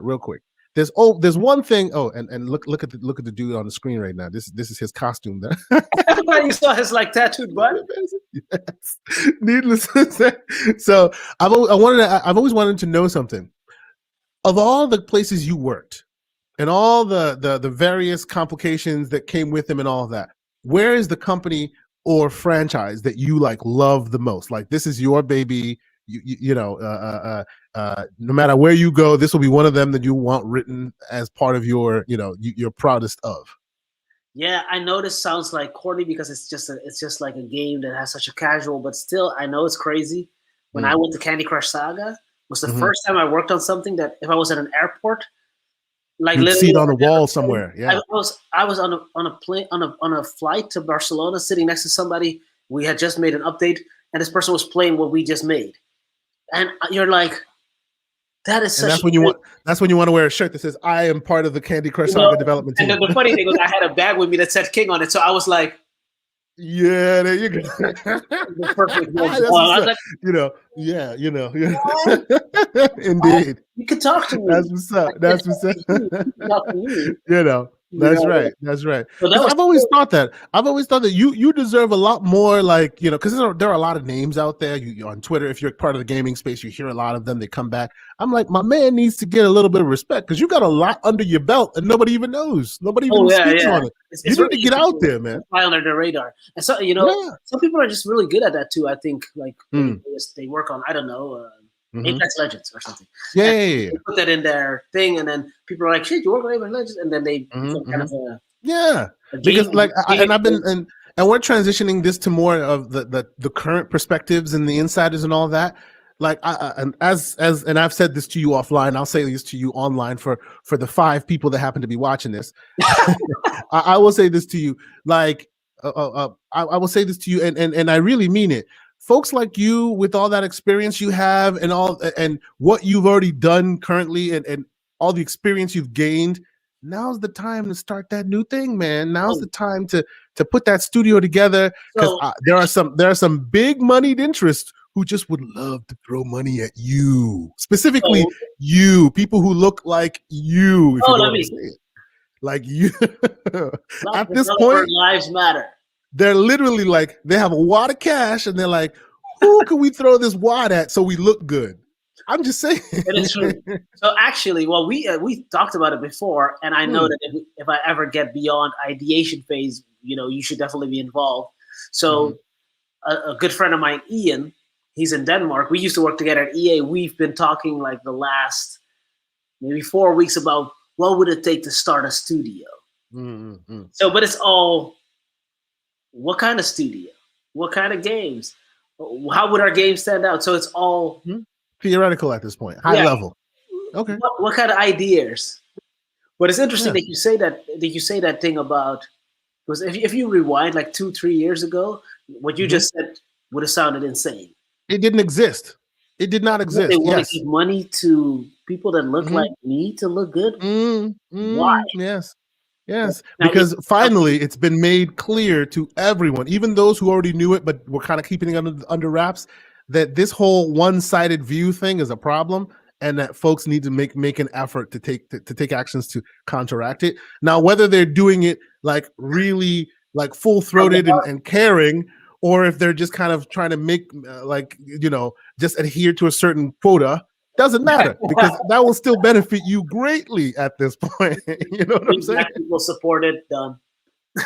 real quick. There's one thing. Oh, and look at the dude on the screen right now. This is his costume. You saw his like tattooed butt. Yes. Needless to say. So I've always wanted to know something. Of all the places you worked and all the various complications that came with them and all of that, where is the company or franchise that you like love the most? Like this is your baby. No matter where you go, this will be one of them that you want written as part of your, your proudest of. Yeah, I know this sounds like corny because it's just like a game that has such a casual, but still, I know it's crazy. When I went to Candy Crush Saga, was the first time I worked on something that if I was at an airport, like You'd see literally it on the wall somewhere. Yeah. I was on a plane on a flight to Barcelona, sitting next to somebody. We had just made an update, and this person was playing what we just made, and you're like, that is And such. that's when you want to wear a shirt that says "I am part of the Candy Crush You know, Saga development and team." the funny thing was, I had a bag with me that said King on it, so I was like, yeah, there you go. the perfect. That's I was like, yeah. Indeed. You can talk to me. That's what's up. That's what's up. Talk to me. That's right. That's right. So that Because was I've always thought that you deserve a lot more, like, because there are a lot of names out there. You're on Twitter, if you're part of the gaming space, you hear a lot of them. They come back. I'm like, my man needs to get a little bit of respect because you got a lot under your belt and nobody even knows. Nobody even speaks on it. You need to get out there, man. Fly under the radar. And so, some people are just really good at that too. I think like they work on, I don't know, Apex Legends or something. Yeah. They put that in their thing, and then people are like, "Shit, you work on Apex Legends," and then they become kind of because like I've been and we're transitioning this to more of the current perspectives and the insiders and all that. Like and I've said this to you offline, I'll say this to you online for the 5 people that happen to be watching this. I will say this to you, like I will say this to you, and I really mean it. Folks like you, with all that experience you have and what you've already done currently and all the experience you've gained, now's the time to start that new thing, man. Now's the time to put that studio together, because there are some big moneyed interests who just would love to throw money at you, specifically you, people who look like you, if you know what I'm saying. Like you, at this point, lives matter. They're literally like, they have a wad of cash and they're like, who can we throw this wad at so we look good? I'm just saying. It is true. So actually, well, we talked about it before, and I know that if I ever get beyond ideation phase, you should definitely be involved. So a good friend of mine, Ian, he's in Denmark. We used to work together at EA. We've been talking like the last maybe 4 weeks about what would it take to start a studio? Mm-hmm. So, but it's all, what kind of studio? What kind of games? How would our games stand out? So it's all theoretical at this point, high level. Okay. What kind of ideas? But it's interesting Yeah. that you say that thing about, because if you rewind like 2-3 years ago, what you just said would have sounded insane. It didn't exist. It did not exist. They want Yes. to give money to people that look like me to look good. Why? Yes. Yes, Now, because finally it's been made clear to everyone, even those who already knew it but were kind of keeping it under wraps, that this whole one-sided view thing is a problem, and that folks need to make an effort to take actions to counteract it. Now, whether they're doing it like really like full-throated and caring, or if they're just kind of trying to make just adhere to a certain quota, doesn't matter, because that will still benefit you greatly at this point. You know what I'm saying? People support it. Done.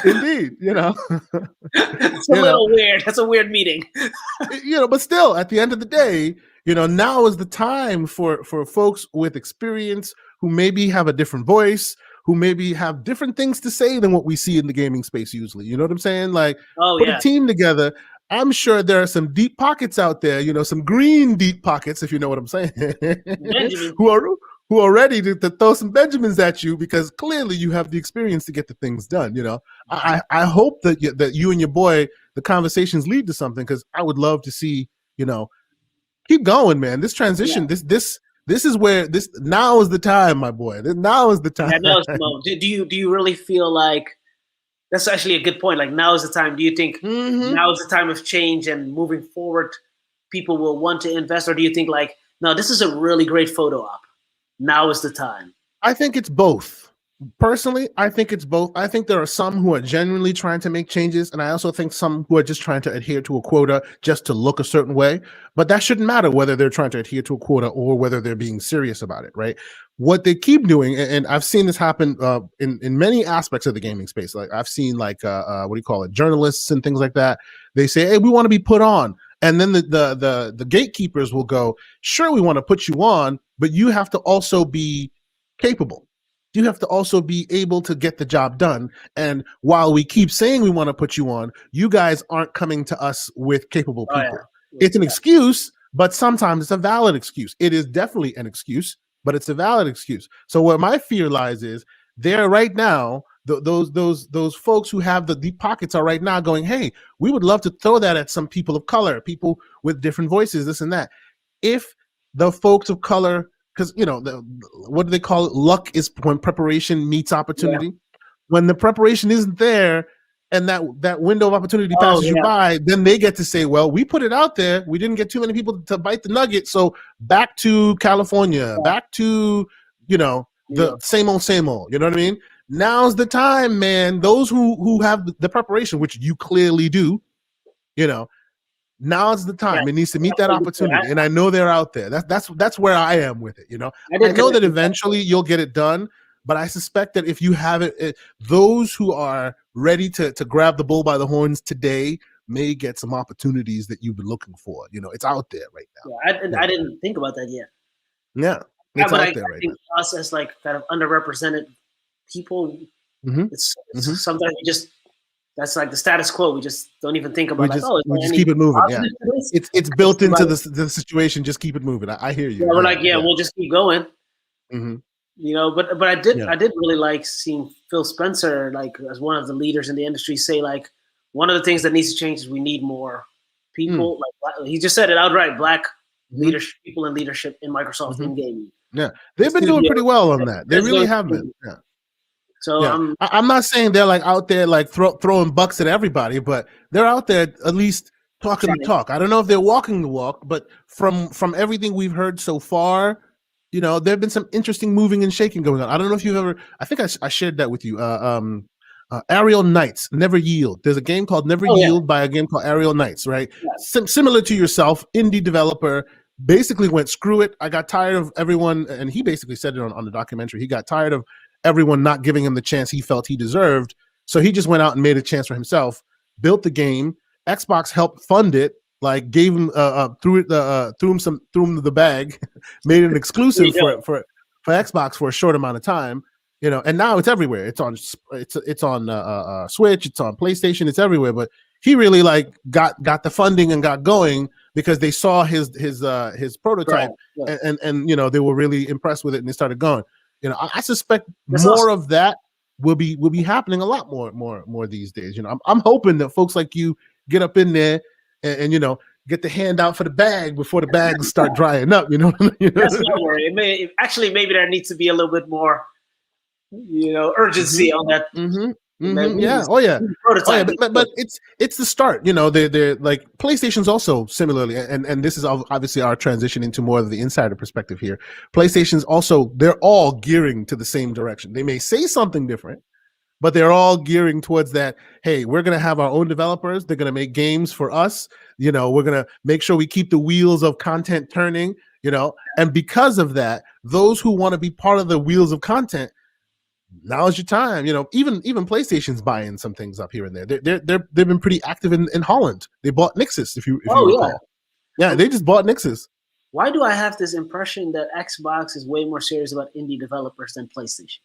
Indeed, it's a little weird. That's a weird meeting. But still, at the end of the day, now is the time for folks with experience who maybe have a different voice, who maybe have different things to say than what we see in the gaming space usually. You know what I'm saying? Like, put a team together. I'm sure there are some deep pockets out there, some green deep pockets, if you know what I'm saying, who are ready to throw some Benjamins at you, because clearly you have the experience to get the things done. I hope that you and your boy, the conversations lead to something, because I would love to see, keep going, man. This transition, this is where now is the time, my boy. Now is the time. Do you really feel like that's actually a good point? Like, now is the time. Do you think now is the time of change and moving forward, people will want to invest? Or do you think like, no, this is a really great photo op, now is the time? I think it's both. Personally, I think it's both. I think there are some who are genuinely trying to make changes, and I also think some who are just trying to adhere to a quota just to look a certain way. But that shouldn't matter whether they're trying to adhere to a quota or whether they're being serious about it, right? What they keep doing, and I've seen this happen in many aspects of the gaming space. Like, I've seen journalists and things like that. They say, "Hey, we want to be put on," and then the gatekeepers will go, "Sure, we want to put you on, but you have to also be capable. You have to also be able to get the job done. And while we keep saying we want to put you on, you guys aren't coming to us with capable people." It's an excuse, but sometimes it's a valid excuse. It is definitely an excuse, but it's a valid excuse. So where my fear lies is there right now, those folks who have the deep pockets are right now going, "Hey, we would love to throw that at some people of color, people with different voices, this and that." If the folks of color, because what do they call it? Luck is when preparation meets opportunity. When the preparation isn't there and that window of opportunity passes you by, then they get to say, "Well, we put it out there. We didn't get too many people to bite the nugget. So back to California, back to the same old, same old." You know what I mean? Now's the time, man. Those who have the preparation, which you clearly do, now's the time. It needs to meet that opportunity, and I know they're out there. That's where I am with it. I know that eventually you'll get it done, but I suspect that if you have it, those who are ready to grab the bull by the horns today may get some opportunities that you've been looking for. It's out there right now. I didn't think about that yet. Yeah, it's out there right now. Us as like kind of underrepresented people, it's sometimes we just. That's like the status quo. We just don't even think about. We just keep it moving. Yeah, it's built into the situation. Just keep it moving. I hear you. Yeah, we're like, we'll just keep going. But I did really like seeing Phil Spencer, like, as one of the leaders in the industry, say like, one of the things that needs to change is we need more people. Like, he just said it outright: Black leadership, people in leadership in Microsoft in gaming. Yeah, they've been doing pretty well on that. They really have been. Yeah. So I'm not saying they're like out there like throwing bucks at everybody, but they're out there at least talking the talk. I don't know if they're walking the walk, but from everything we've heard so far, there've been some interesting moving and shaking going on. I don't know if you've ever. I think I shared that with you. Aerial Knights, Never Yield. There's a game called Never Yield by a game called Aerial Knights, right? Yeah. Similar to yourself, indie developer. Basically went, screw it. I got tired of everyone, and he basically said it on the documentary. He got tired of everyone not giving him the chance he felt he deserved. So he just went out and made a chance for himself, built the game. Xbox helped fund it, like gave him threw him the bag, made it exclusive for Xbox for a short amount of time. and now it's everywhere. It's on Switch, it's on PlayStation, it's everywhere. But he really like got the funding and got going because they saw his prototype, Right. and they were really impressed with it and they started going. I suspect That's more awesome. of that will be happening a lot more these days. I'm hoping that folks like you get up in there and get the hand out for the bag before the bags start drying up. That's my worry. Maybe there needs to be a little bit more, urgency on that. Yeah. Oh yeah. Prototype. But it's the start. They're like PlayStation's also similarly, and this is obviously our transition into more of the insider perspective here. PlayStation's also, they're all gearing to the same direction. They may say something different, but they're all gearing towards that. Hey, we're going to have our own developers. They're going to make games for us. We're going to make sure we keep the wheels of content turning, and because of that, those who want to be part of the wheels of content, now's your time. Even PlayStation's buying some things up here and there. They've been pretty active in Holland. They bought Nixus, if you recall. Yeah, they just bought Nixus. Why do I have this impression that Xbox is way more serious about indie developers than PlayStation?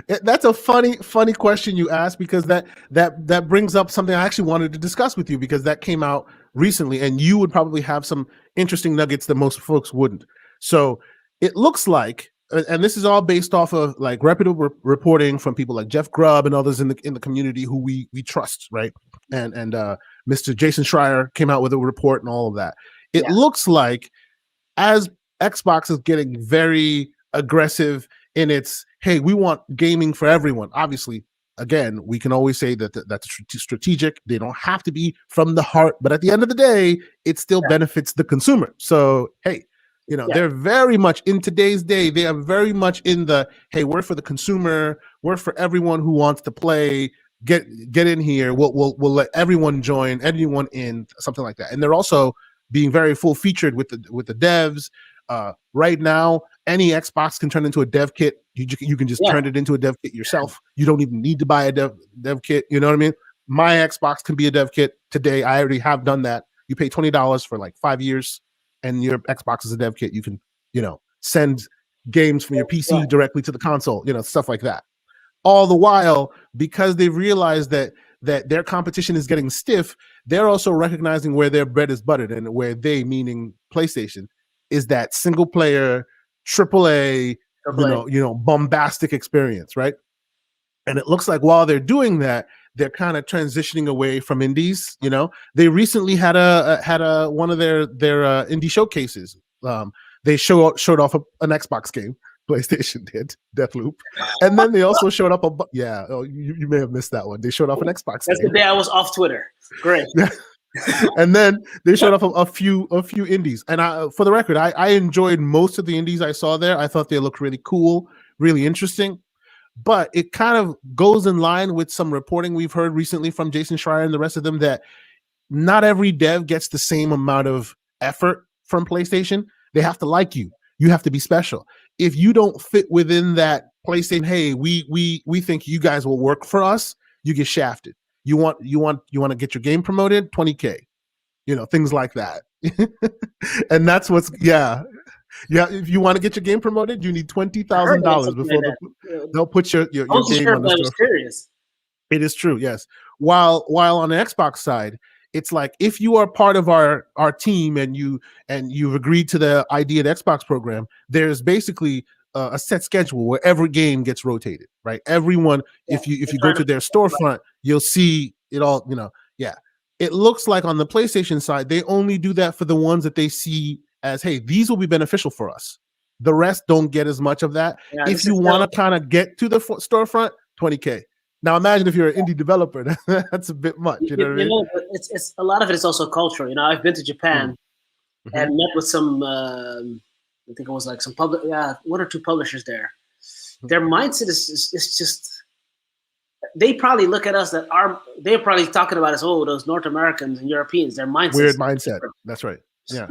That's a funny question you ask, because that brings up something I actually wanted to discuss with you, because that came out recently and you would probably have some interesting nuggets that most folks wouldn't. So it looks like, and this is all based off of like reputable reporting from people like Jeff Grubb and others in the community who we trust, right? And Mr. Jason Schreier came out with a report and all of that. It looks like as Xbox is getting very aggressive in its, hey, we want gaming for everyone. Obviously, again, we can always say that that's strategic. They don't have to be from the heart, but at the end of the day, it still benefits the consumer. So, hey, they're very much in today's day. They are very much in the, hey, we're for the consumer. We're for everyone who wants to play. Get in here. We'll let everyone join, anyone in, something like that. And they're also being very full featured with the devs. Right now, any Xbox can turn into a dev kit. You can just turn it into a dev kit yourself. You don't even need to buy a dev kit. You know what I mean? My Xbox can be a dev kit today. I already have done that. You pay $20 for like 5 years, and your Xbox is a dev kit. You can, send games from your PC directly to the console. Stuff like that. All the while, because they've realized that their competition is getting stiff, they're also recognizing where their bread is buttered, and where they, meaning PlayStation, is that single player AAA, bombastic experience, right? And it looks like while they're doing that, they're kind of transitioning away from indies. They recently had one of their indie showcases. They showed off an Xbox game. PlayStation did, Deathloop, and then they also showed up you may have missed that one. They showed off an Xbox That's game. the day I was off Twitter. Great. And then they showed off a few indies, and for the record, I enjoyed most of the indies I saw there. I thought they looked really cool, really interesting, but it kind of goes in line with some reporting we've heard recently from Jason Schreier and the rest of them, that not every dev gets the same amount of effort from PlayStation. They have to like you. You have to be special. If you don't fit within that PlayStation, hey, we think you guys will work for us, you get shafted. You want to get your game promoted, $20K, things like that. And that's what's if you want to get your game promoted, you need $20,000 before they'll put your game on the store. It is true, yes. While on the Xbox side, it's like, if you are part of our team and you've agreed to the Idea at Xbox program, there's basically a set schedule where every game gets rotated, right? Everyone, if you go to their storefront, you'll see it all. It looks like on the PlayStation side, they only do that for the ones that they see as, hey, these will be beneficial for us. The rest don't get as much of that. If you want to kind of get to the storefront, $20K. Now imagine if you're an indie developer, that's a bit much. You know what I mean? It's a lot of it is also culture. I've been to Japan and met with some. I think it was like some one or two publishers there. Their mindset is just. They probably look at us they're probably talking about us. Oh, those North Americans and Europeans. Their mindset. Weird mindset. That's right. Yeah.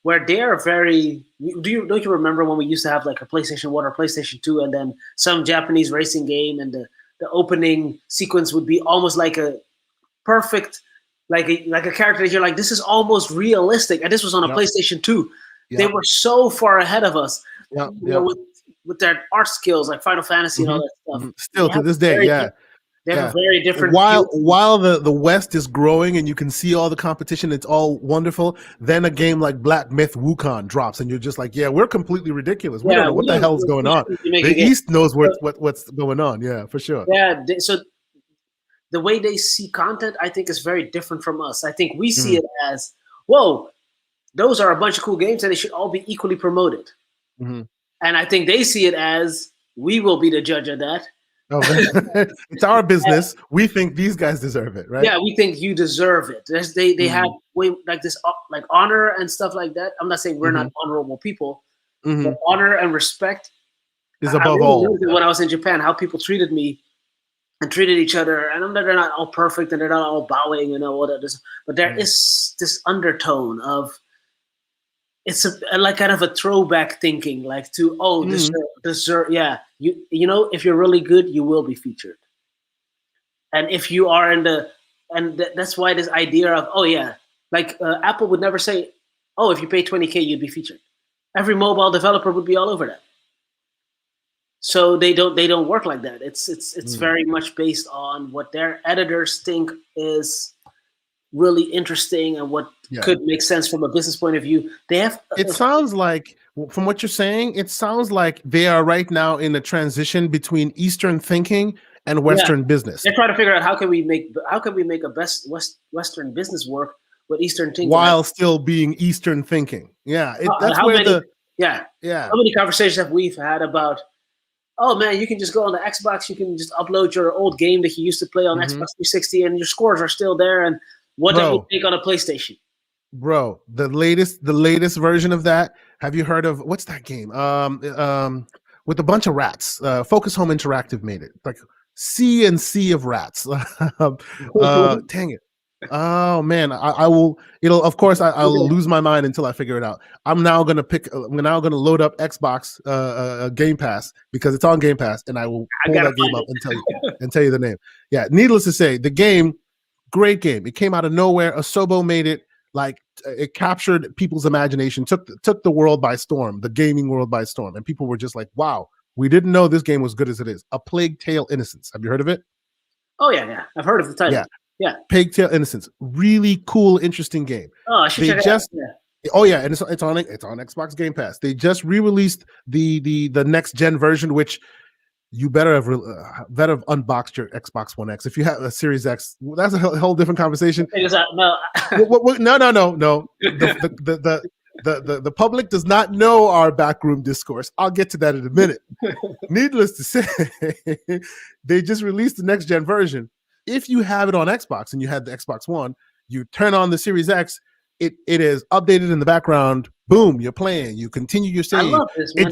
Where they are very. Don't you remember when we used to have like a PlayStation 1 or PlayStation 2, and then some Japanese racing game, and the opening sequence would be almost like a perfect, like a character that you're like, this is almost realistic. And this was on a PlayStation 2. They were so far ahead of us. With with their art skills, like Final Fantasy and all that stuff. Still to this day, They have a very different while the West is growing and you can see all the competition, it's all wonderful. Then a game like Black Myth Wukong drops, and you're just like, yeah, we're completely ridiculous. We don't know what the hell is going on. The East knows what's going on. Yeah, for sure. Yeah, so the way they see content, I think, is very different from us. I think we see it as, whoa, those are a bunch of cool games and they should all be equally promoted. And I think they see it as, we will be the judge of that. Oh, it's our business. We think these guys deserve it, right? Yeah, we think you deserve it. They have way like this, like honor and stuff like that. I'm not saying we're not honorable people, but honor and respect is above all. When I was in Japan, how people treated me and treated each other, and they're not all perfect and they're not all bowing and all that, but there is this undertone of, it's like kind of a throwback thinking, like to deserve. Yeah, you know, if you're really good, you will be featured. And if you are that's why this idea of like Apple would never say, oh, if you pay $20K, you'd be featured. Every mobile developer would be all over that. So they don't work like that. It's very much based on what their editors think is really interesting and what could make sense from a business point of view. They have. It sounds like, from what you're saying, it sounds like they are right now in a transition between Eastern thinking and Western business. They're trying to figure out how can we make a Western business work with Eastern thinking while still being Eastern thinking. Yeah, that's where How many conversations have we had about, oh man, you can just go on the Xbox, you can just upload your old game that you used to play on Xbox 360, and your scores are still there. And what that would take on a PlayStation? Bro, the latest version of that. Have you heard of, what's that game? With a bunch of rats. Focus Home Interactive made it. Like Sea of Rats. Dang it. Oh man, I will. Of course, I'll lose my mind until I figure it out. I'm now gonna load up Xbox Game Pass, because it's on Game Pass, and I will pull that game up and tell you the name. Yeah, needless to say, the game, great game. It came out of nowhere. Asobo made it. Like, it captured people's imagination, took the world by storm, the gaming world by storm, and people were just like, "Wow, we didn't know this game was good as it is." A Plague Tale: Innocence. Have you heard of it? Oh yeah, I've heard of the title. Yeah. Plague Tale: Innocence. Really cool, interesting game. Oh, I should check it out. Oh yeah, and it's on Xbox Game Pass. They just re-released the next gen version, which you better have unboxed your Xbox One X. If you have a Series X, that's a whole different conversation. No. No. The public does not know our backroom discourse. I'll get to that in a minute. Needless to say, they just released the next gen version. If you have it on Xbox and you had the Xbox One, you turn on the Series X, it is updated in the background. Boom, you're playing. You continue your save. I love this, man.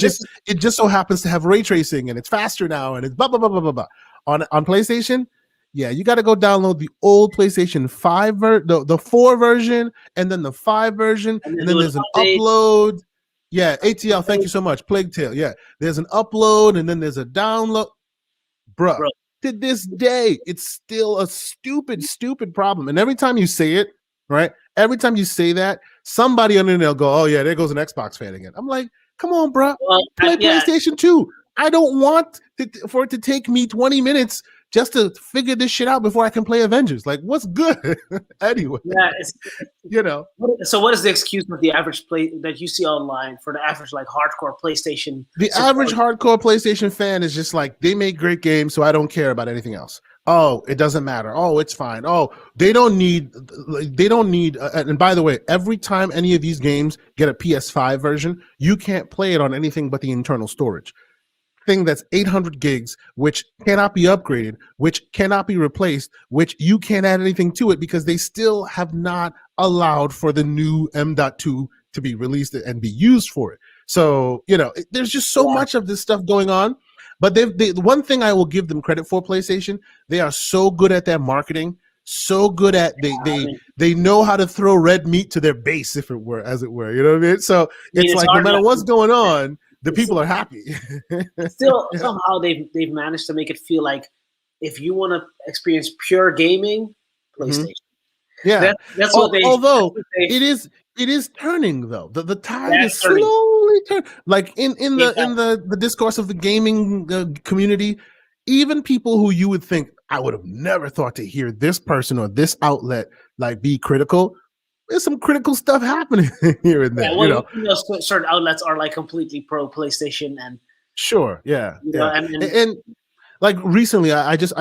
It just so happens to have ray tracing, and it's faster now, and it's blah blah blah blah blah blah. On PlayStation, yeah, you got to go download the old PlayStation 5 the 4 version, and then the 5 version, and then there's an upload. Yeah, ATL, thank you so much. Plague Tale. Yeah, there's an upload, and then there's a download. Bro. To this day, it's still a stupid problem. And every time you say it, right? Every time you say that, somebody on the internet will go, "Oh yeah, there goes an Xbox fan again." I'm like, come on, bro. Play PlayStation 2. I don't want for it to take me 20 minutes just to figure this shit out before I can play Avengers. Like, what's good? Anyway, So what is the excuse with the average play that you see online for the average, like, hardcore PlayStation? The average hardcore PlayStation fan is just like, they make great games, so I don't care about anything else. Oh, it doesn't matter. Oh, it's fine. Oh, they don't need. And by the way, every time any of these games get a PS5 version, you can't play it on anything but the internal storage thing. That's 800 gigs, which cannot be upgraded, which cannot be replaced, which you can't add anything to it, because they still have not allowed for the new M.2 to be released and be used for it. So, there's just so much of this stuff going on. But the one thing I will give them credit for, PlayStation, they are so good at their marketing, so good at they know how to throw red meat to their base, as it were. You know what I mean? So it's like, no matter what's going on, the people are happy. Still, somehow they've managed to make it feel like, if you want to experience pure gaming, PlayStation. Yeah, that's what they. Although it is It is turning though. The tide Yeah, is it's turning. slowly turning. Like in Game the discourse of the gaming community, even people who you would think I would have never thought to hear this person or this outlet like be critical. There's some critical stuff happening here and there. Yeah, well, certain outlets are like completely pro PlayStation, and Sure, yeah, yeah, I mean, and like recently, I just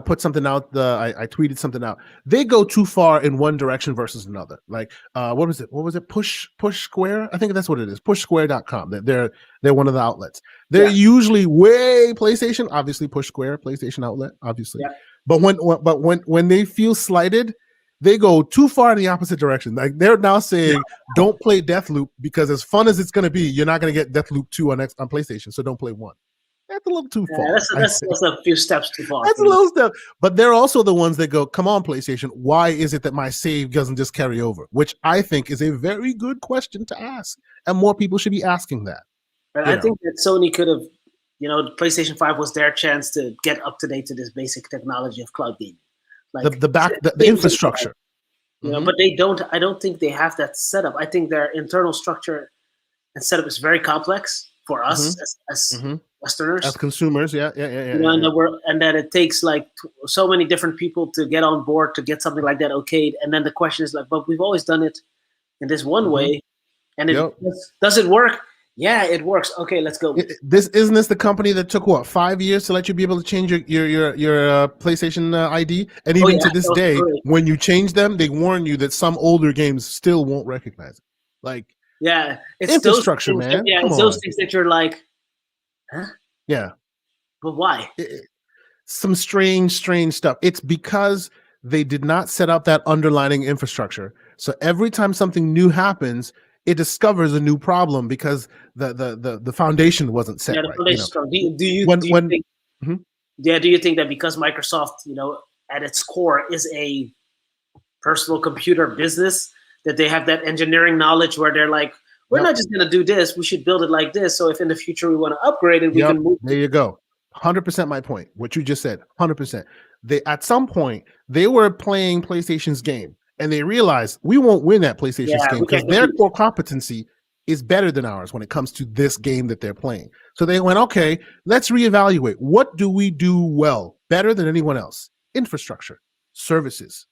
put something out. I tweeted something out. They go too far in one direction versus another. Like what was it? What was it? Push Square. I think that's what it is. PushSquare.com. They're one of the outlets. They're usually way PlayStation. Obviously, Push Square, PlayStation outlet. Obviously, but when they feel slighted, they go too far in the opposite direction. Like they're now saying, don't play Deathloop because as fun as it's going to be, you're not going to get Deathloop 2 on PlayStation. So don't play 1. That's a little too far. That's a few steps too far. That's a little step. But they're also the ones that go, come on, PlayStation, why is it that my save doesn't just carry over? Which I think is a very good question to ask. And more people should be asking that. And I think that Sony could have, the PlayStation 5 was their chance to get up to date to this basic technology of cloud gaming. Like the infrastructure. But they don't. I don't think they have that setup. I think their internal structure and setup is very complex for us as Westerners, as consumers. Yeah. And that it takes like so many different people to get on board to get something like that okayed. And then the question is like, but we've always done it in this one way, and does it work? Yeah, it works. Okay, let's go. Isn't this the company that took 5 years to let you be able to change your PlayStation ID? And even to this day, when you change them, they warn you that some older games still won't recognize it. Like, it's infrastructure, man. It's those things that you're like, huh? Yeah, but why? Some strange stuff. It's because they did not set up that underlying infrastructure. So every time something new happens, it discovers a new problem because the foundation wasn't set right. Do you think that because Microsoft, at its core is a personal computer business, that they have that engineering knowledge where they're like, we're not just going to do this, we should build it like this. So if in the future we want to upgrade it, we can move. There you go. 100% my point. What you just said, 100%. At some point, they were playing PlayStation's game. And they realized we won't win that PlayStation's game because their core competency is better than ours when it comes to this game that they're playing. So they went, okay, let's reevaluate. What do we do well, better than anyone else? Infrastructure, services.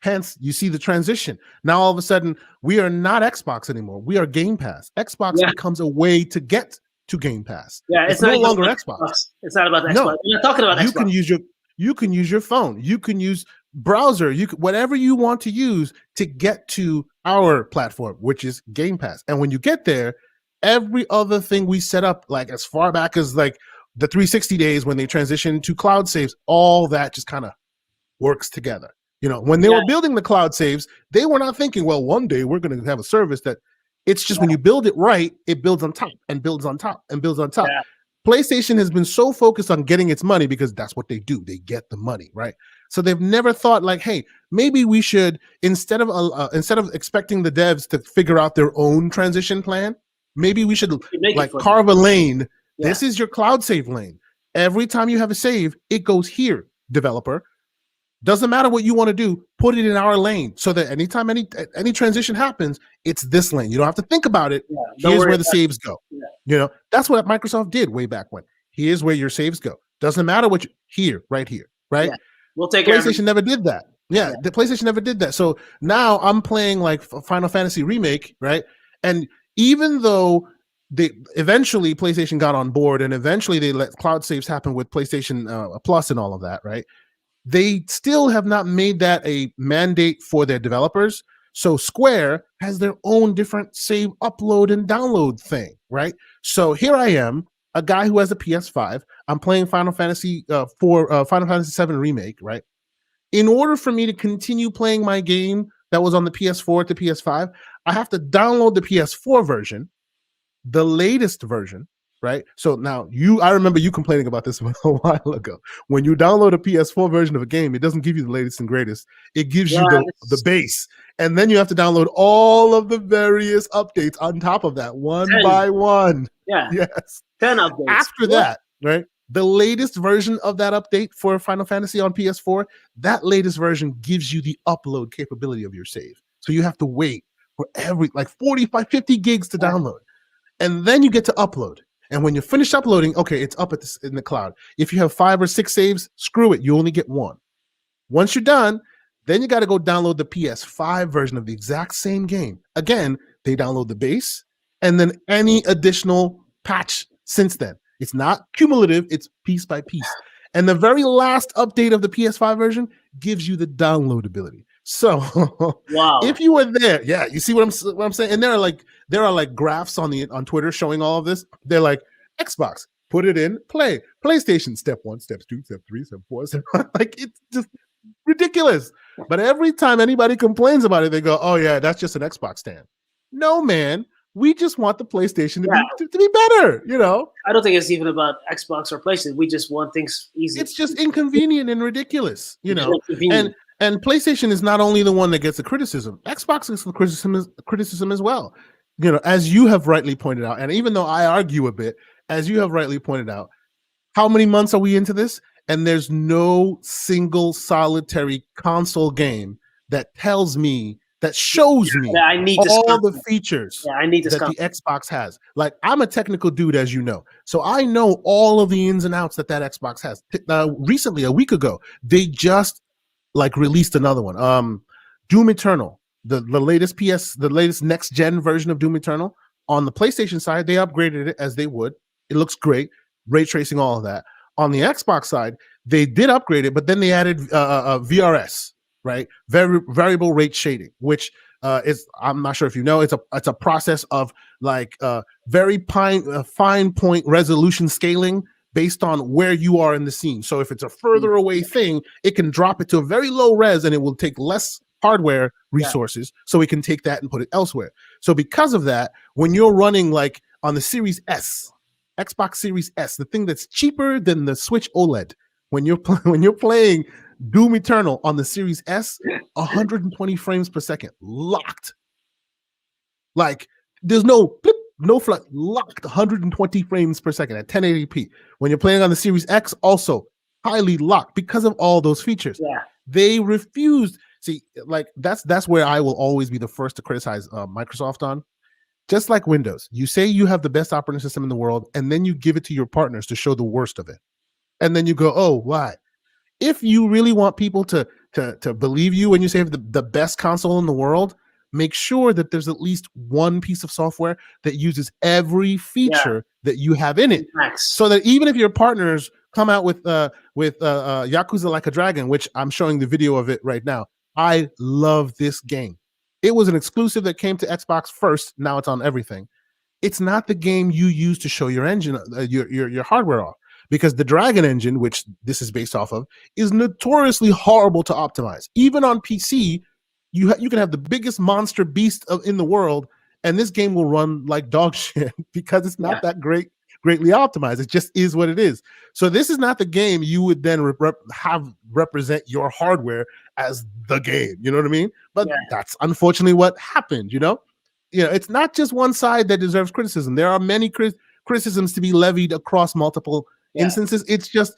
Hence, you see the transition. Now, all of a sudden, we are not Xbox anymore. We are Game Pass. Xbox becomes a way to get to Game Pass. Yeah, it's no longer Xbox. It's not about Xbox. No, we're not talking about Xbox. You can use your phone. You can use browser. Whatever you want to use to get to our platform, which is Game Pass. And when you get there, every other thing we set up, like as far back as like the 360 days when they transitioned to cloud saves, all that just kind of works together. When they were building the cloud saves, they were not thinking, well, one day we're going to have a service that it's just when you build it right, it builds on top and builds on top and builds on top. Yeah. PlayStation has been so focused on getting its money because that's what they do. They get the money, right? So they've never thought like, hey, maybe we should, instead of expecting the devs to figure out their own transition plan, maybe we should like carve a lane. Yeah. This is your cloud save lane. Every time you have a save, it goes here, developer. Doesn't matter what you want to do, put it in our lane so that anytime any transition happens, it's this lane. You don't have to think about it. Yeah, here's where the saves go. Yeah. That's what Microsoft did way back when. Here's where your saves go. Doesn't matter what right here, right? Yeah. We'll take PlayStation never did that. Yeah, the PlayStation never did that. So now I'm playing like Final Fantasy Remake, right? And even though eventually PlayStation got on board and eventually they let cloud saves happen with PlayStation Plus and all of that, right? They still have not made that a mandate for their developers. So Square has their own different save, upload, and download thing, right? So here I am, a guy who has a PS5. I'm playing Final Fantasy Final Fantasy VII Remake, right? In order for me to continue playing my game that was on the PS4 to PS5, I have to download the PS4 version, the latest version, right? So now I remember you complaining about this a while ago. When you download a PS4 version of a game, it doesn't give you the latest and greatest. It gives you the base. And then you have to download all of the various updates on top of that, one 10. by one. Yeah. Yes. 10 updates. After that, right? The latest version of that update for Final Fantasy on PS4, that latest version gives you the upload capability of your save. So you have to wait for every like 45, 50 gigs to download. And then you get to upload. And when you finish uploading, okay, it's up in the cloud. If you have 5 or 6 saves, screw it. You only get 1. Once you're done, then you got to go download the PS5 version of the exact same game. Again, they download the base and then any additional patch since then. It's not cumulative, it's piece by piece. And the very last update of the PS5 version gives you the download ability. So Wow. if you were there, yeah, you see what I'm saying? And there are like graphs on Twitter showing all of this. They're like Xbox, put it in, play. PlayStation, step 1, step 2, step 3, step 4, step 5. Like it's just ridiculous. But every time anybody complains about it, they go, "Oh yeah, that's just an Xbox stand." No, man, we just want the PlayStation to be better. You know, I don't think it's even about Xbox or PlayStation. We just want things easy. It's just inconvenient and ridiculous. You know, and PlayStation is not only the one that gets the criticism. Xbox gets the criticism as well. You know, as you have rightly pointed out, and even though I argue a bit, as you have rightly pointed out, how many months are we into this? And there's no single solitary console game that tells me, that shows me I need all the features that the Xbox has. Like, I'm a technical dude, as you know. So I know all of the ins and outs that Xbox has. Recently, a week ago, they just like released another one. Doom Eternal, the latest next gen version of Doom Eternal. On the PlayStation side, they upgraded it as they would. It looks great. Ray tracing, all of that. On the Xbox side, they did upgrade it, but then they added VRS, right? Variable rate shading, which is, I'm not sure if you know, it's a process of like very fine point resolution scaling based on where you are in the scene. So if it's a further away thing, it can drop it to a very low res and it will take less hardware resources, so we can take that and put it elsewhere. So because of that, when you're running like on the Series S, Xbox Series S, the thing that's cheaper than the Switch OLED, when you're playing Doom Eternal on the Series S, 120 frames per second, locked. Like there's no blip, no flat, locked 120 frames per second at 1080p. When you're playing on the Series X, also highly locked because of all those features. Yeah. They refused. See, like that's where I will always be the first to criticize Microsoft on. Just like Windows, you say you have the best operating system in the world, and then you give it to your partners to show the worst of it. And then you go, oh, why? If you really want people to believe you when you say the best console in the world, make sure that there's at least one piece of software that uses every feature that you have in it. So that even if your partners come out with Yakuza Like a Dragon, which I'm showing the video of it right now, I love this game. It was an exclusive that came to Xbox first. Now it's on everything. It's not the game you use to show your engine, your hardware off, because the Dragon engine, which this is based off of, is notoriously horrible to optimize. Even on PC, you can have the biggest monster beast in the world, and this game will run like dog shit because it's not that greatly optimized. It just is what it is. So this is not the game you would then have represent your hardware as the game. You know what I mean? But that's unfortunately what happened. You know, it's not just one side that deserves criticism. There are many criticisms to be levied across multiple instances. It's just,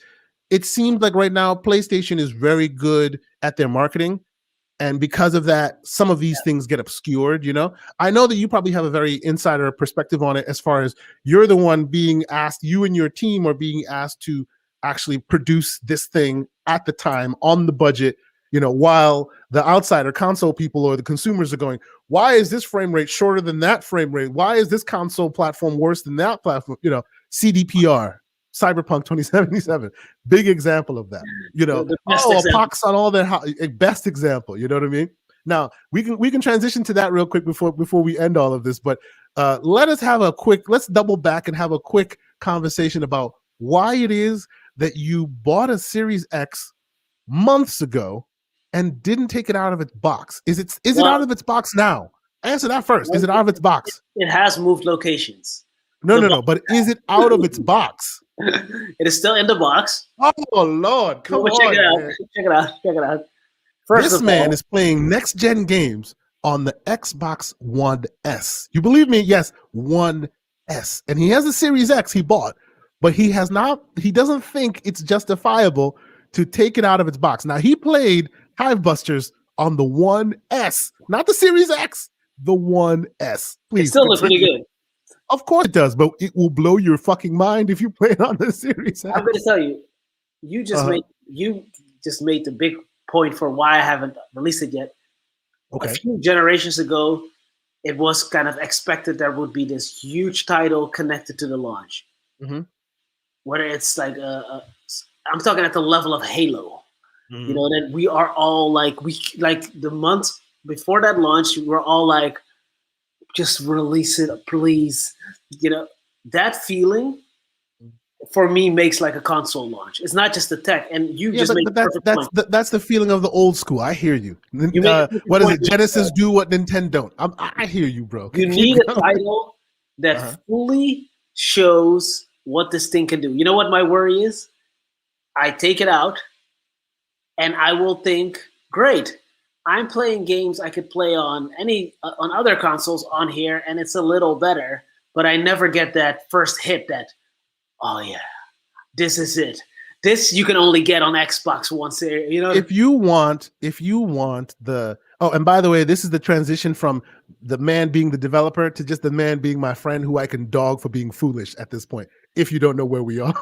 it seems like right now PlayStation is very good at their marketing. And because of that, some of these things get obscured, I know that you probably have a very insider perspective on it, as far as you're the one being asked, you and your team are being asked to actually produce this thing at the time on the budget, while the outsider console people or the consumers are going, why is this frame rate shorter than that frame rate? Why is this console platform worse than that platform? CDPR. Cyberpunk 2077, big example of that. A pox on all their best example. You know what I mean? Now we can transition to that real quick before we end all of this. But let's double back and have a quick conversation about why it is that you bought a Series X months ago and didn't take it out of its box. Is it out of its box now? Answer that first. Is it out of its box? It has moved locations. No. But is it out of its box? It is still in the box. Oh Lord, come on! Check it out. This man is playing next gen games on the Xbox One S. You believe me? Yes, One S, and he has a Series X he bought, but he doesn't think it's justifiable to take it out of its box. Now he played Hivebusters on the One S, not the Series X. the One S. It Please still looks pretty continue. good. Of course it does, but it will blow your fucking mind if you play it on the Series X. I'm going to tell you, you just made the big point for why I haven't released it yet. Okay. A few generations ago, it was kind of expected there would be this huge title connected to the launch. Mm-hmm. Whether it's like I'm talking at the level of Halo. Mm-hmm. You know, that we are all like the month before that launch, we're all like, just release it, please. You know, that feeling for me makes like a console launch. It's not just the tech, and that's the feeling of the old school. I hear you. What is it? Genesis do what Nintendo don't. I hear you, bro. You need a title that fully shows what this thing can do. You know what my worry is? I take it out, and I will think, great. I'm playing games I could play on on other consoles on here, and it's a little better. But I never get that first hit that, oh yeah, this is it. This you can only get on Xbox One series. You know, if you want the and by the way, this is the transition from the man being the developer to just the man being my friend who I can dog for being foolish at this point. If you don't know where we are,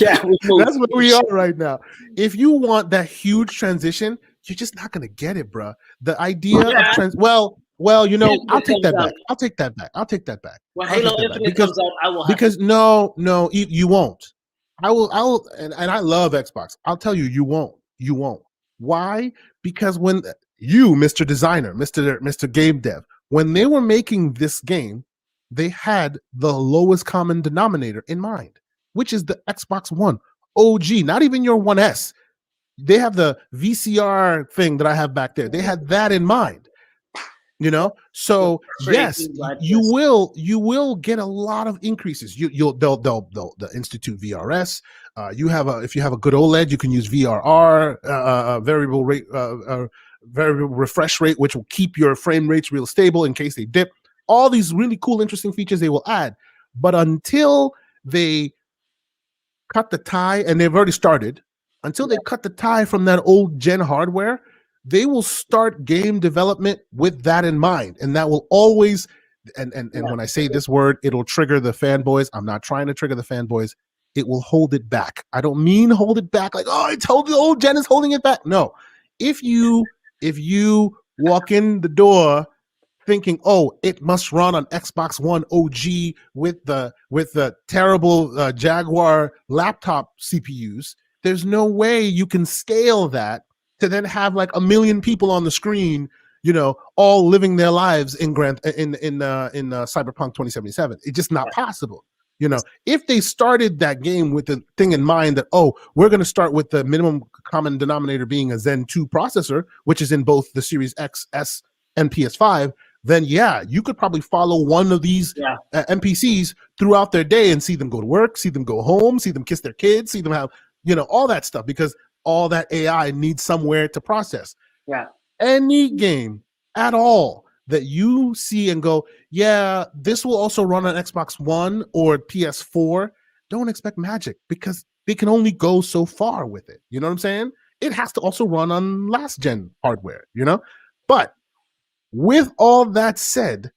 yeah, that's where we are right now. If you want that huge transition, you're just not gonna get it, bro. The idea of well, you know, I'll take that back. I'll take that back. When Halo Infinite comes out, I will have because no, you won't. I will, and I love Xbox. I'll tell you, you won't. Why? Because when you, Mr. Designer, Mr. Game Dev, when they were making this game, they had the lowest common denominator in mind, which is the Xbox One OG, not even your 1S. They have the VCR thing that I have back there. They had that in mind. You know, so yes, you will get a lot of increases. They'll institute VRS. If you have a good OLED, you can use VRR, variable rate, variable refresh rate, which will keep your frame rates real stable in case they dip. All these really cool, interesting features they will add, but until they cut the tie, and they've already started, until they cut the tie from that old gen hardware, they will start game development with that in mind. And that will always, and when I say this word, it'll trigger the fanboys. I'm not trying to trigger the fanboys. It will hold it back. I don't mean hold it back like, oh, I told the old gen is holding it back. No. If you walk in the door thinking, oh, it must run on Xbox One OG with the terrible Jaguar laptop CPUs, there's no way you can scale that to then have like 1 million people on the screen, you know, all living their lives in Cyberpunk 2077. It's just not possible. You know, if they started that game with the thing in mind that, oh, we're going to start with the minimum common denominator being a Zen 2 processor, which is in both the Series X, S, and PS5, then yeah, you could probably follow one of these NPCs throughout their day and see them go to work, see them go home, see them kiss their kids, see them have, you know, all that stuff, because all that AI needs somewhere to process. Yeah. Any game at all that you see and go, yeah, this will also run on Xbox One or PS4, don't expect magic, because they can only go so far with it. You know what I'm saying? It has to also run on last gen hardware, you know? But with all that said,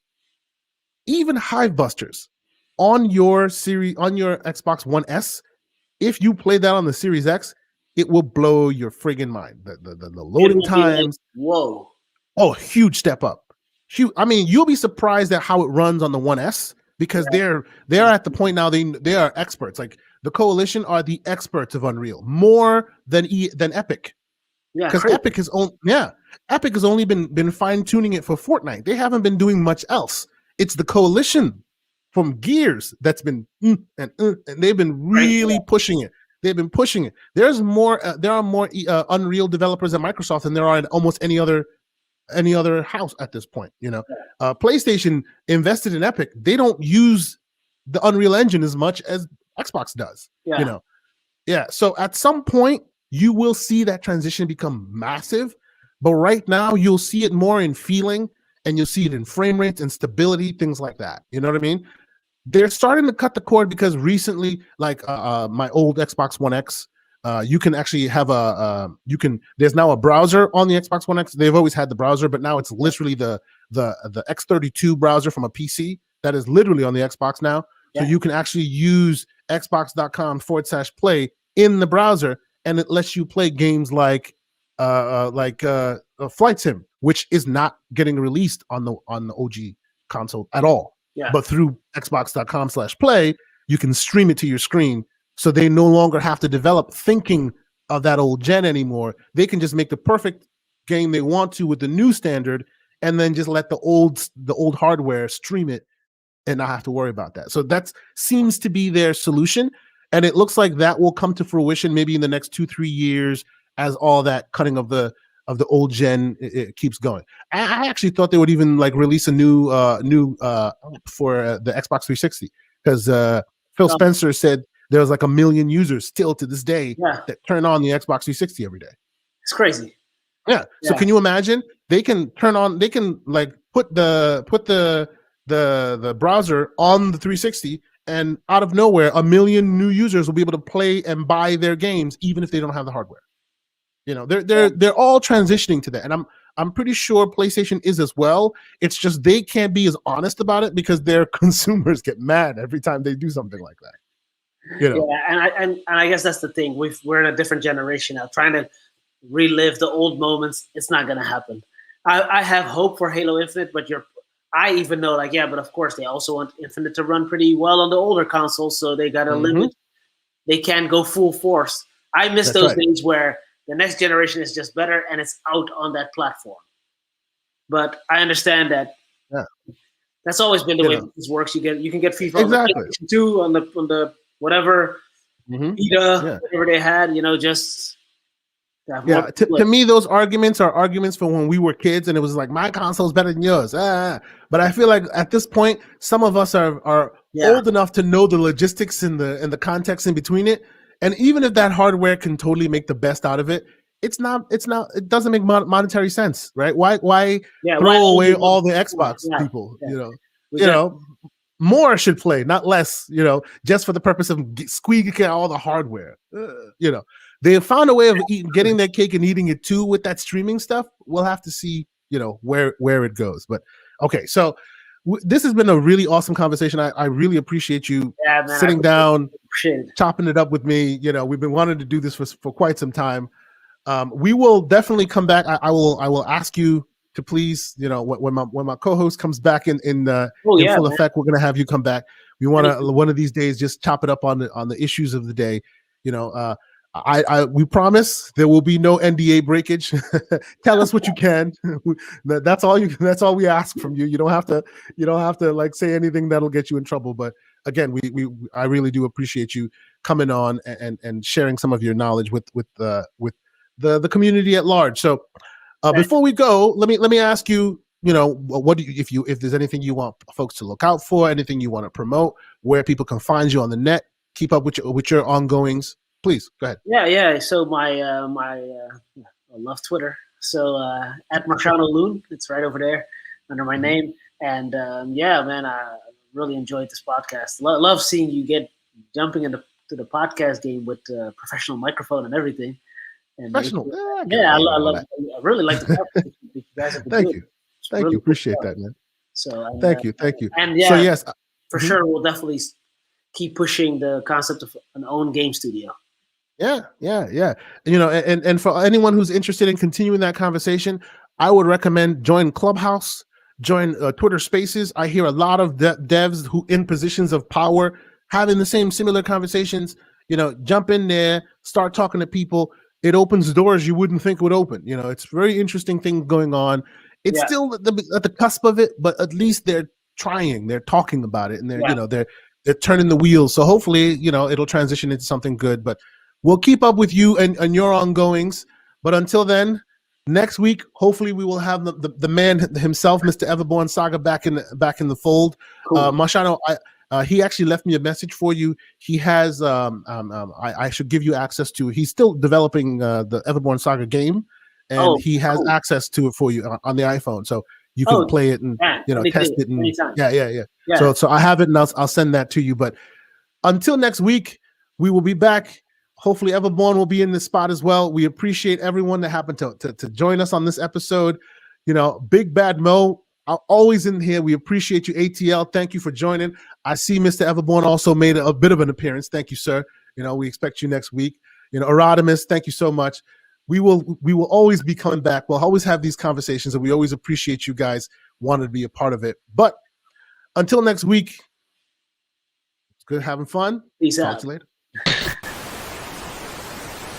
even Hivebusters on your Xbox One S, if you play that on the Series X, it will blow your friggin' mind. The loading times. Like, whoa. Oh, huge step up. Huge. I mean, you'll be surprised at how it runs on the 1S, because they're at the point now they are experts. Like the Coalition are the experts of Unreal, more than Epic. Yeah, because Epic has only been fine tuning it for Fortnite. They haven't been doing much else. It's the Coalition from Gears that's been and they've been really pushing it. They've been pushing it. There are more Unreal developers at Microsoft than there are in almost any other house at this point. You know, PlayStation invested in Epic. They don't use the Unreal Engine as much as Xbox does. You know, so at some point you will see that transition become massive, but right now you'll see it more in feeling, and you'll see it in frame rates and stability, things like that. You know what I mean? They're starting to cut the cord, because recently, like my old Xbox One X, you can actually have there's now a browser on the Xbox One X. They've always had the browser, but now it's literally the the X32 browser from a PC that is literally on the Xbox now. So you can actually use xbox.com/play in the browser, and it lets you play games like Flight Sim, which is not getting released on the OG console at all. Yeah. But through xbox.com/play, you can stream it to your screen. So they no longer have to develop thinking of that old gen anymore. They can just make the perfect game they want to with the new standard, and then just let the old hardware stream it and not have to worry about that. So that seems to be their solution. And it looks like that will come to fruition maybe in the next 2-3 years as all that cutting of the old gen it keeps going. I actually thought they would even like release a new for the Xbox 360, because Phil Spencer said there was like 1 million users still to this day that turn on the Xbox 360 every day. It's crazy. Yeah. So can you imagine? They can like put the browser on the 360, and out of nowhere, 1 million new users will be able to play and buy their games, even if they don't have the hardware. You know, they're all transitioning to that, and I'm pretty sure PlayStation is as well. It's just they can't be as honest about it because their consumers get mad every time they do something like that. You know? Yeah, and I guess that's the thing. We're in a different generation now, trying to relive the old moments. It's not going to happen. I have hope for Halo Infinite, but I even know, like, but of course they also want Infinite to run pretty well on the older consoles, so they got to limit. They can't go full force. I miss those days where the next generation is just better and it's out on that platform. But I understand that that's always been the way this works. You can get FIFA on the PlayStation 2 on the whatever Vita, whatever they had, just to me, those arguments are arguments for when we were kids, and it was like my console is better than yours. But I feel like at this point, some of us are old enough to know the logistics and the context in between it. And even if that hardware can totally make the best out of it, it doesn't make monetary sense, right? Why throw away all the Xbox people? More should play, not less. Just for the purpose of squeaking out all the hardware. They have found a way of getting their cake and eating it too with that streaming stuff. We'll have to see, where it goes. But okay, so this has been a really awesome conversation. I really appreciate you sitting down, chopping it up with me. We've been wanting to do this for quite some time. We will definitely come back. I will ask you to please, when my co-host comes back in full effect, we're gonna have you come back. We want to one of these days just chop it up on the issues of the day. We promise there will be no NDA breakage. Tell us what you can. That's all we ask from you. You don't have to like say anything that'll get you in trouble. But again, I really do appreciate you coming on and sharing some of your knowledge with the community at large. So before we go, let me ask you, what do you, if there's anything you want folks to look out for, anything you want to promote, where people can find you on the net, keep up with your ongoings. Please go ahead. Yeah. So I love Twitter. So at Marchiano Loen, it's right over there under my name. And man, I really enjoyed this podcast. Love seeing you jumping into the podcast game with professional microphone and everything. And professional. I really like the podcast you guys have been Thank doing. you. Thank you. Appreciate that, man. So thank you. And so yes, for sure, we'll definitely keep pushing the concept of an own game studio. Yeah. And for anyone who's interested in continuing that conversation, I would recommend join Clubhouse, join Twitter Spaces. I hear a lot of devs who in positions of power having the similar conversations. Jump in there, start talking to people. It opens doors you wouldn't think would open. It's very interesting thing going on. It's still at the cusp of it, but at least they're trying. They're talking about it, and they're turning the wheels. So hopefully, it'll transition into something good. But we'll keep up with you and your ongoings. But until then, next week, hopefully, we will have the man himself, Mr. Everborn Saga, back in the fold. Cool. Marchiano, he actually left me a message for you. He has I should give you access to. He's still developing the Everborn Saga game, and he has access to it for you on the iPhone, so you can play it and test it. And yeah. So I have it, and I'll send that to you. But until next week, we will be back. Hopefully, Everborn will be in this spot as well. We appreciate everyone that happened to join us on this episode. Big Bad Mo, are always in here. We appreciate you, ATL. Thank you for joining. I see Mr. Everborn also made a bit of an appearance. Thank you, sir. We expect you next week. Erodimus, thank you so much. We will always be coming back. We'll always have these conversations, and we always appreciate you guys wanting to be a part of it. But until next week, it's good having fun. Peace Talk out. to you later.